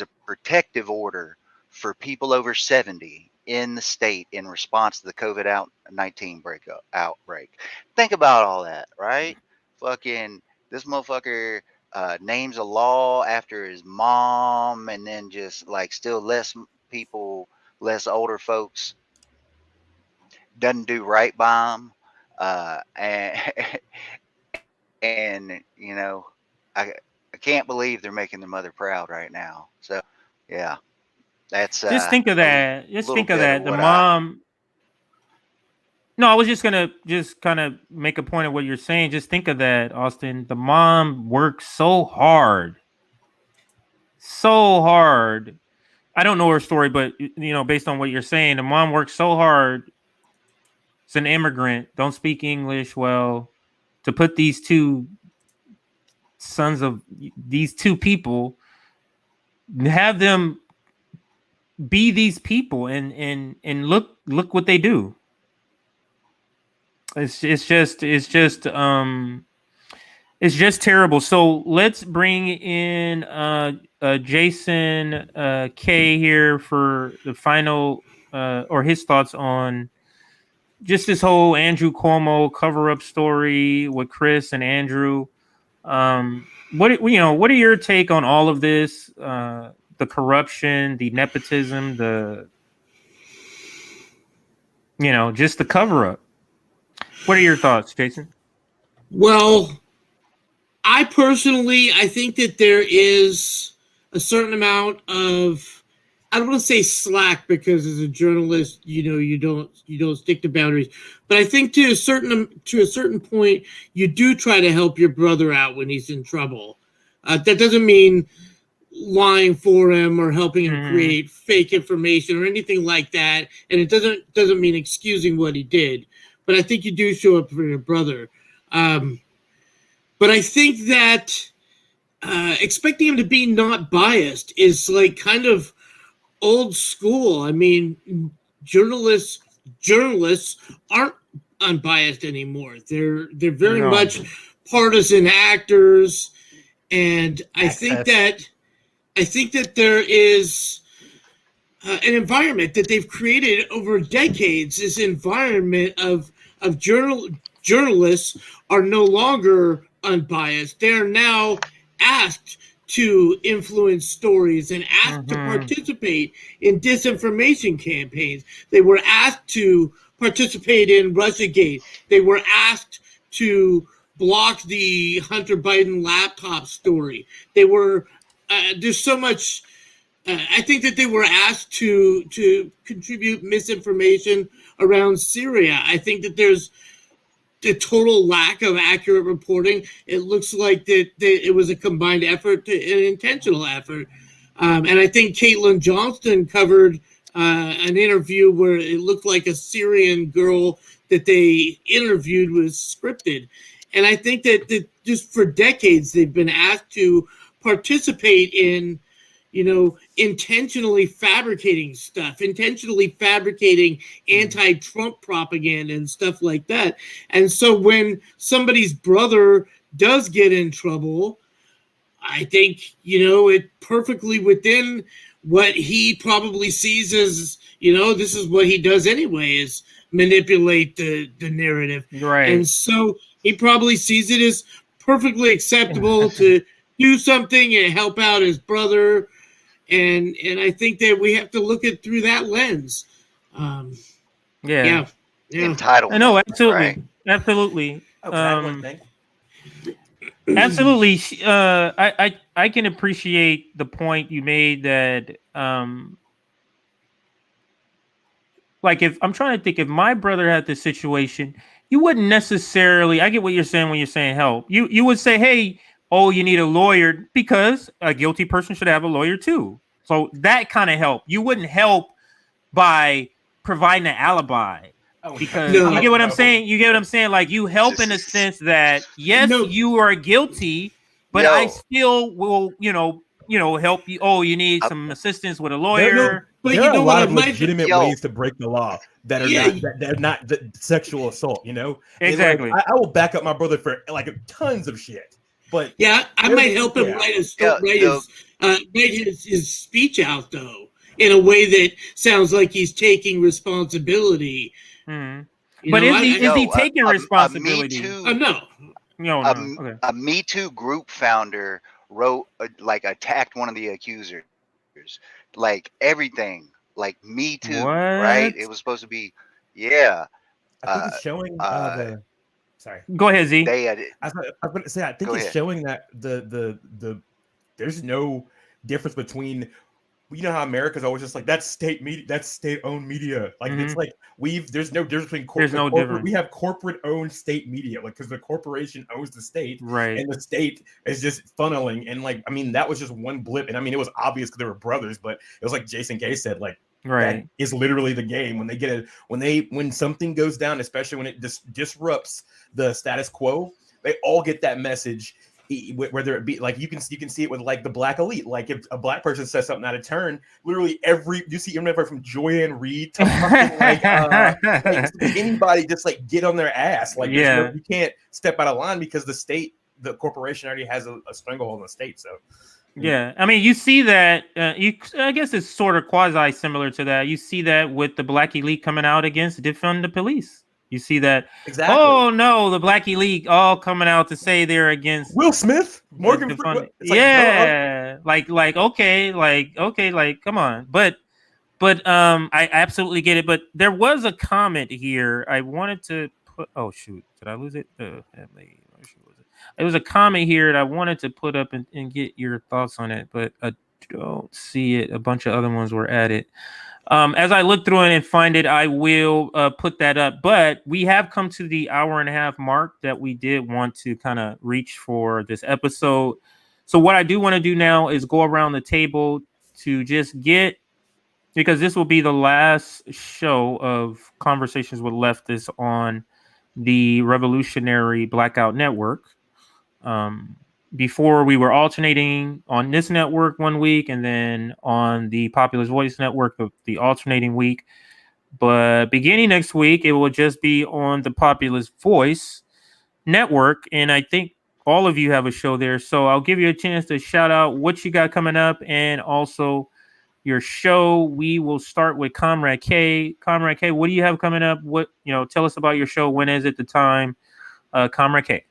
a protective order for people over 70 in the state in response to the COVID-19 outbreak. Think about all that, right? Fucking this motherfucker names a law after his mom, and then just like still less older folks doesn't do right by them. And and I can't believe they're making their mother proud right now. So yeah, that's Just think of that. Just little think of bit of that. The what mom. No, I was just gonna kind of make a point of what you're saying. Just think of that, Austin. The mom worked so hard. So hard. I don't know her story, but based on what you're saying, the mom worked so hard. It's an immigrant, don't speak English well, to put these 2 sons of these 2 people, have them be these people, and look what they do. It's just terrible. So let's bring in Jason K here for the final or his thoughts on just this whole Andrew Cuomo cover-up story with Chris and Andrew. What are your take on all of this? The corruption, the nepotism, just the cover-up. What are your thoughts, Jason? Well, I think that there is a certain amount of, I don't want to say slack, because as a journalist, you don't stick to boundaries. But I think to a certain point, you do try to help your brother out when he's in trouble. That doesn't mean lying for him or helping him create fake information or anything like that. And it doesn't mean excusing what he did, but I think you do show up for your brother. But I think that expecting him to be not biased is like kind of old school. I mean, journalists aren't unbiased anymore. They're very much partisan actors, and I think that there is an environment that they've created over decades. This environment of journalists are no longer unbiased. They are now asked to influence stories and asked to participate in disinformation campaigns. They were asked to participate in Russiagate. They were asked to block the Hunter Biden laptop story. They were there's so much. I think that they were asked to contribute misinformation around Syria. I think that there's the total lack of accurate reporting. It looks like that it was a combined effort, an intentional effort. And I think Caitlin Johnston covered an interview where it looked like a Syrian girl that they interviewed was scripted. And I think that just for decades, they've been asked to participate in, intentionally fabricating stuff, intentionally fabricating anti-Trump propaganda and stuff like that. And so when somebody's brother does get in trouble, I think, it perfectly within what he probably sees as, this is what he does anyway, is manipulate the narrative. Right. And so he probably sees it as perfectly acceptable to do something and help out his brother. And I think that we have to look at through that lens. Yeah. Entitlement. I know, absolutely. Right? Absolutely. Oh, can I have one thing? Absolutely. I can appreciate the point you made that like if I'm trying to think, if my brother had this situation, you wouldn't necessarily, I get what you're saying when you're saying help. You would say, hey, you need a lawyer, because a guilty person should have a lawyer too. So that kind of help. You wouldn't help by providing an alibi. Because you get what I'm saying? You get what I'm saying? Like, you help in a sense that, yes, you are guilty, but I still will, help you. Oh, you need some assistance with a lawyer. There are a lot of legitimate ways to break the law that are not the sexual assault, Exactly. And, I will back up my brother for like tons of shit. But I might help him write his speech out, though, in a way that sounds like he's taking responsibility. But is he taking responsibility? No. Okay. A Me Too group founder wrote, attacked one of the accusers. Like, everything. Like, Me Too, right? It was supposed to be, I think it's showing sorry. Go ahead, Z. I was going to say, I think it's showing that the there's no difference between, how America's always just like, that's state media, that's state-owned media. Like, it's like there's no difference between corporate. We have corporate-owned state media, like, because the corporation owns the state, right? And the state is just funneling. And that was just one blip. And it was obvious because they were brothers, but it was like Jason Kay said, like, right, that is literally the game. When they get it, when something goes down, especially when it disrupts the status quo, they all get that message. Whether it be like, you can see it with like the black elite. Like, if a black person says something out of turn, literally you see from Joyanne Reed to anybody just like get on their ass. Like, you can't step out of line because the corporation already has a stranglehold on the state. So yeah, you see that. I guess it's sort of quasi similar to that. You see that with the black elite coming out against defund the police. You see that. Exactly. Oh no, the black elite all coming out to say they're against Will Smith, Morgan Freeman. Like, okay, come on. But I absolutely get it. But there was a comment here I wanted to put. Oh shoot, did I lose it? There was a comment here that I wanted to put up and get your thoughts on it, but I don't see it. A bunch of other ones were added. As I look through it and find it, I will put that up. But we have come to the hour and a half mark that we did want to kind of reach for this episode. So what I do want to do now is go around the table to just get, because this will be the last show of Conversations with Leftists on the Revolutionary Blackout Network. Before we were alternating on this network one week and then on the Populist Voice Network the alternating week. But beginning next week, it will just be on the Populist Voice Network. And I think all of you have a show there. So I'll give you a chance to shout out what you got coming up and also your show. We will start with Comrade K. Comrade K, what do you have coming up? What, tell us about your show. When is it, the time? Comrade K.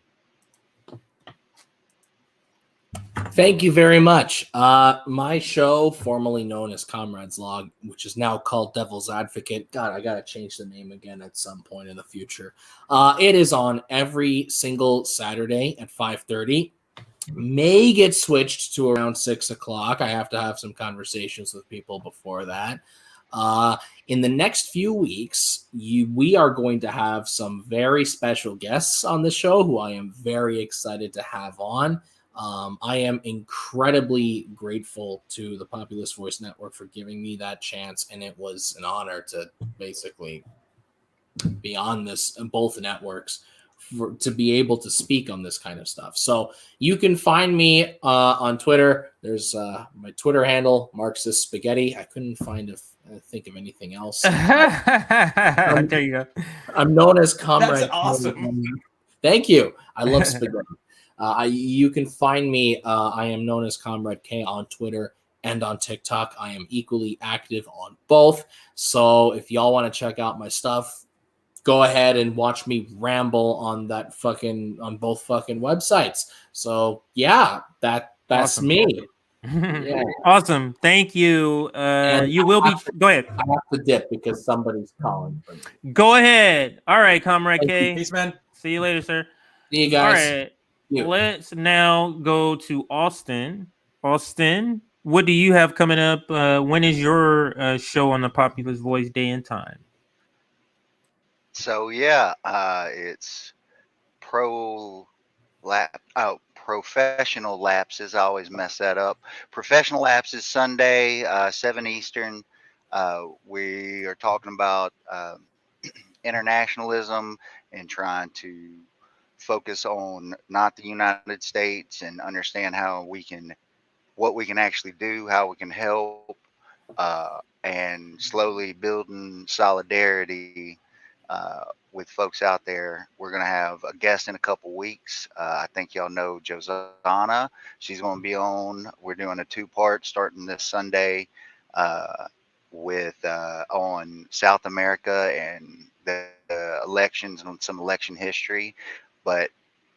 Thank you very much. My show, formerly known as Comrade's Log, which is now called Devil's Advocate. God, I gotta change the name again at some point in the future. It is on every single Saturday at 5:30. May get switched to around 6 o'clock. I have to have some conversations with people before that. In the next few weeks, we are going to have some very special guests on the show who I am very excited to have on. I am incredibly grateful to the Populist Voice Network for giving me that chance, and it was an honor to basically be on this in both networks to be able to speak on this kind of stuff. So you can find me on Twitter. There's my Twitter handle, Marxist Spaghetti. I couldn't think of anything else. There you go. I'm known as Comrade. That's awesome. Thank you. I love spaghetti. You can find me. I am known as Comrade K on Twitter and on TikTok. I am equally active on both. So if y'all want to check out my stuff, go ahead and watch me ramble on both fucking websites. So yeah, that's awesome. me. Yeah. Awesome. Thank you. You will be. Go ahead. I have to dip because somebody's calling for me. Go ahead. All right, Comrade K. Peace, man. See you later, sir. See you guys. All right. Let's now go to Austin. Austin, what do you have coming up? When is your show on the Populist Voice, day and time? So yeah, it's professional lapses. I always mess that up. Professional lapses Sunday, 7 Eastern. We are talking about internationalism and trying to focus on not the United States and understand what we can actually do, how we can help, and slowly building solidarity with folks out there. We're going to have a guest in a couple weeks. I think y'all know Josanna. She's going to be on. We're doing a 2-part starting this Sunday with on South America and the elections and some election history. But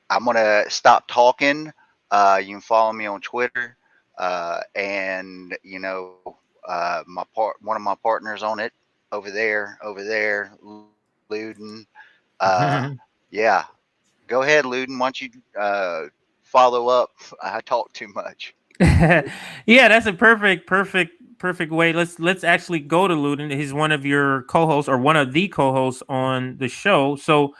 I'm going to stop talking. You can follow me on Twitter. And, one of my partners on it over there, Luden. Yeah, go ahead, Luden. Why don't you follow up? I talk too much. Yeah, that's a perfect way. Let's actually go to Luden. He's one of your co-hosts, or one of the co-hosts on the show. So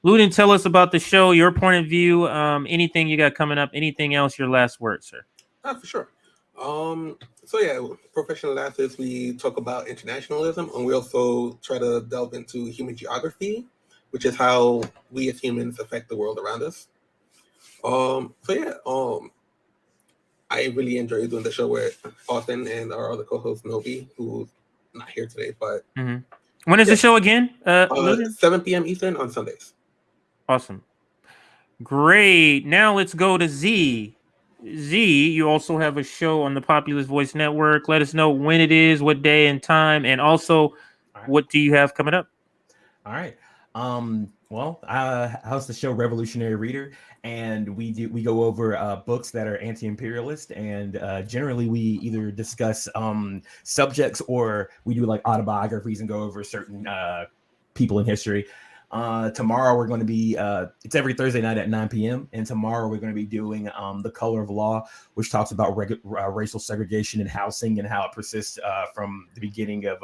Luden, tell us about the show, your point of view, anything you got coming up, anything else, your last word, sir. For sure. So yeah, professional lapses, we talk about internationalism, and we also try to delve into human geography, which is how we as humans affect the world around us. I really enjoy doing the show with Austin and our other co-host Novi, who's not here today. But when is the show again? 7 p.m. Eastern on Sundays. Awesome. Great. Now let's go to Z. Z, you also have a show on the Populist Voice Network. Let us know when it is, what day and time, and also what do you have coming up? All right. I host the show Revolutionary Reader, and we go over books that are anti-imperialist, and generally we either discuss subjects or we do like autobiographies and go over certain people in history. Tomorrow we're going to be it's every Thursday night at 9 p.m. and tomorrow we're going to be doing The Color of Law, which talks about racial segregation in housing and how it persists from the beginning of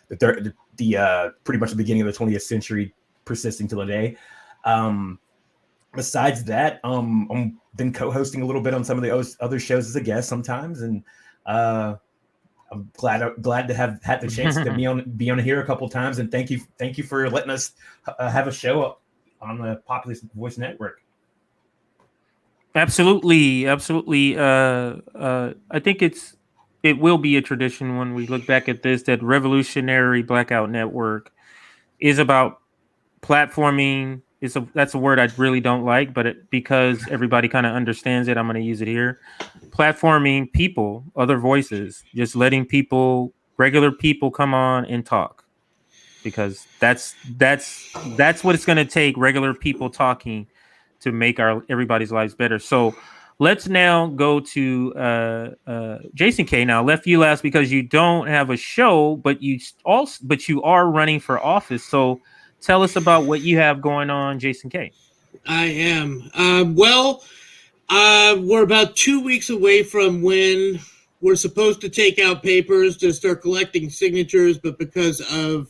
pretty much the beginning of the 20th century, persisting till today. Besides that, I'm been co-hosting a little bit on some of the other shows as a guest sometimes, and I'm glad to have had the chance to be on here a couple times. And thank you for letting us have a show on the Populist Voice Network. Absolutely. I think it will be a tradition when we look back at this, that Revolutionary Blackout Network is about platforming. That's a word I really don't like, but because everybody kind of understands it, I'm going to use it here. Platforming people, other voices, just letting regular people come on and talk, because that's what it's going to take. Regular people talking to make everybody's lives better. So let's now go to Jason K. Now, left you last because you don't have a show, but you are running for office. So tell us about what you have going on, Jason K. I am. We're about 2 weeks away from when we're supposed to take out papers to start collecting signatures, but because of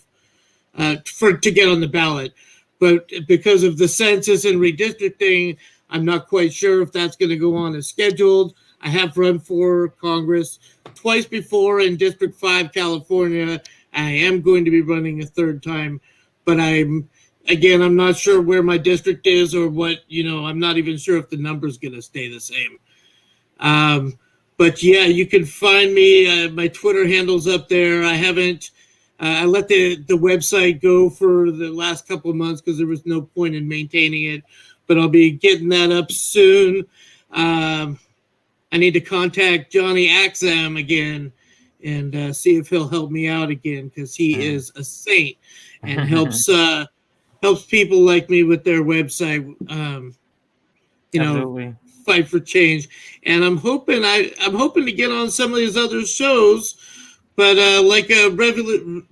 to get on the ballot. But because of the census and redistricting, I'm not quite sure if that's going to go on as scheduled. I have run for Congress twice before in District 5, California. I am going to be running a third time, but I'm not sure where my district is or what, I'm not even sure if the number's going to stay the same. But yeah, you can find me. My Twitter handle's up there. I haven't. I let the website go for the last couple of months because there was no point in maintaining it, but I'll be getting that up soon. I need to contact Johnny Axam again and see if he'll help me out again, because he is a saint and helps people like me with their website. Fight for change. And I'm hoping to get on some of these other shows. But like Revolutionary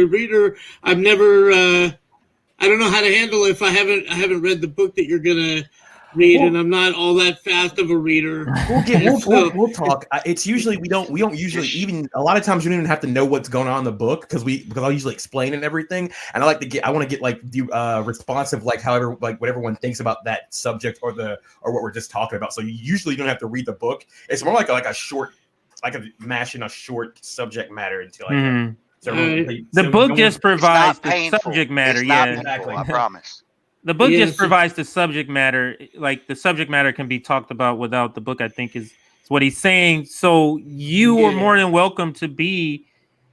Reader, I've never. I don't know how to handle it if I haven't read the book that you're gonna read, and I'm not all that fast of a reader. We'll talk. It's usually we don't usually even a lot of times you don't even have to know what's going on in the book because I'll usually explain and everything, and I want to get like the responsive, like however, like what everyone thinks about that subject or what we're just talking about. So you usually don't have to read the book. It's more like a short. I could mash in a short subject matter into like the book just provides the subject matter. Yeah, exactly. I promise. The book just provides the subject matter. Like the subject matter can be talked about without the book, I think is what he's saying. So you are more than welcome to be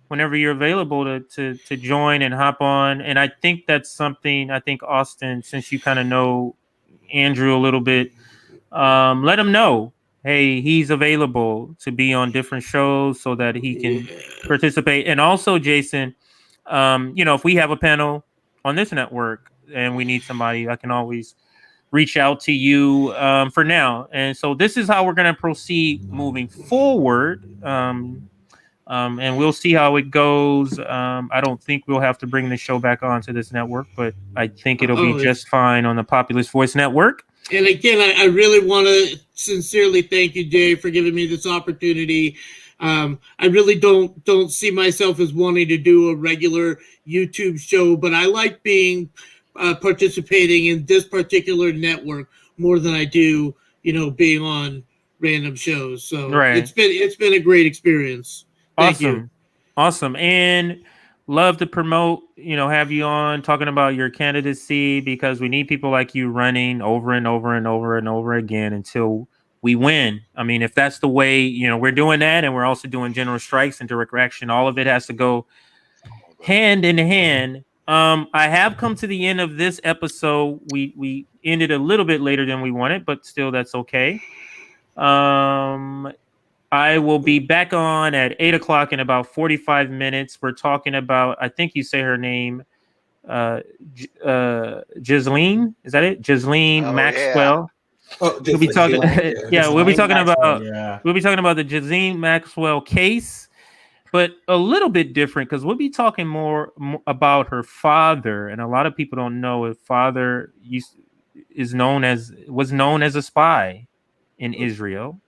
whenever you're available to join and hop on. And I think that's something, I think Austin, since you kind of know Andrew a little bit, let him know. Hey, he's available to be on different shows so that he can participate. And also, Jason, if we have a panel on this network and we need somebody, I can always reach out to you for now. And so this is how we're going to proceed moving forward. And we'll see how it goes. I don't think we'll have to bring the show back onto this network, but I think it'll be just fine on the Populist Voice Network. And again, I really want to sincerely thank you, Jay, for giving me this opportunity. I really don't see myself as wanting to do a regular YouTube show, but I like being participating in this particular network more than I do, being on random shows. So it's been a great experience. Thank you. Awesome. And love to promote, have you on talking about your candidacy, because we need people like you running over and over and over and over again until we win. I mean, if that's the way, we're doing that, and we're also doing general strikes and direct action, all of it has to go hand in hand. I have come to the end of this episode. We ended a little bit later than we wanted, but still that's okay. I will be back on at 8 o'clock in about 45 minutes. We're talking about, I think you say her name, Ghislaine. Is that it? Ghislaine Maxwell. Yeah. We'll be talking. We'll be talking about the Ghislaine Maxwell case, but a little bit different because we'll be talking more about her father, and a lot of people don't know her father was known as a spy in Israel.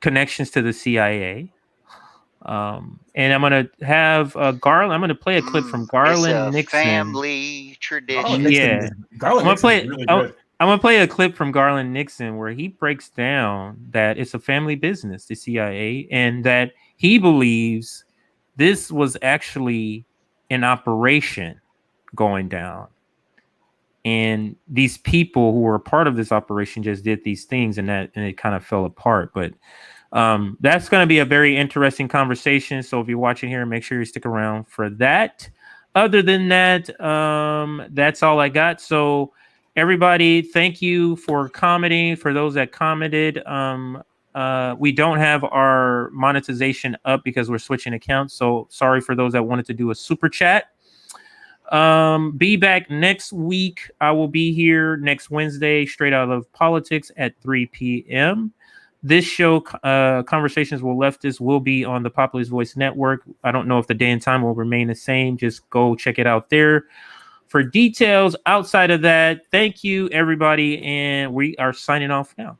Connections to the CIA, and I'm gonna have Garland. I'm gonna play a clip from Garland Nixon. Family tradition. Garland. I'm gonna play. Really I'm gonna play a clip from Garland Nixon where he breaks down that it's a family business, the CIA, and that he believes this was actually an operation going down. And these people who were a part of this operation just did these things, and it kind of fell apart. But that's going to be a very interesting conversation. So if you're watching here, make sure you stick around for that. Other than that, that's all I got. So everybody, thank you for commenting. For those that commented, we don't have our monetization up because we're switching accounts. So sorry for those that wanted to do a super chat. Be back next week. I will be here next Wednesday, straight out of politics at 3 p.m. This show, Conversations with Leftists, will be on the Populist Voice Network. I don't know if the day and time will remain the same. Just go check it out there. For details outside of that, thank you, everybody, and we are signing off now.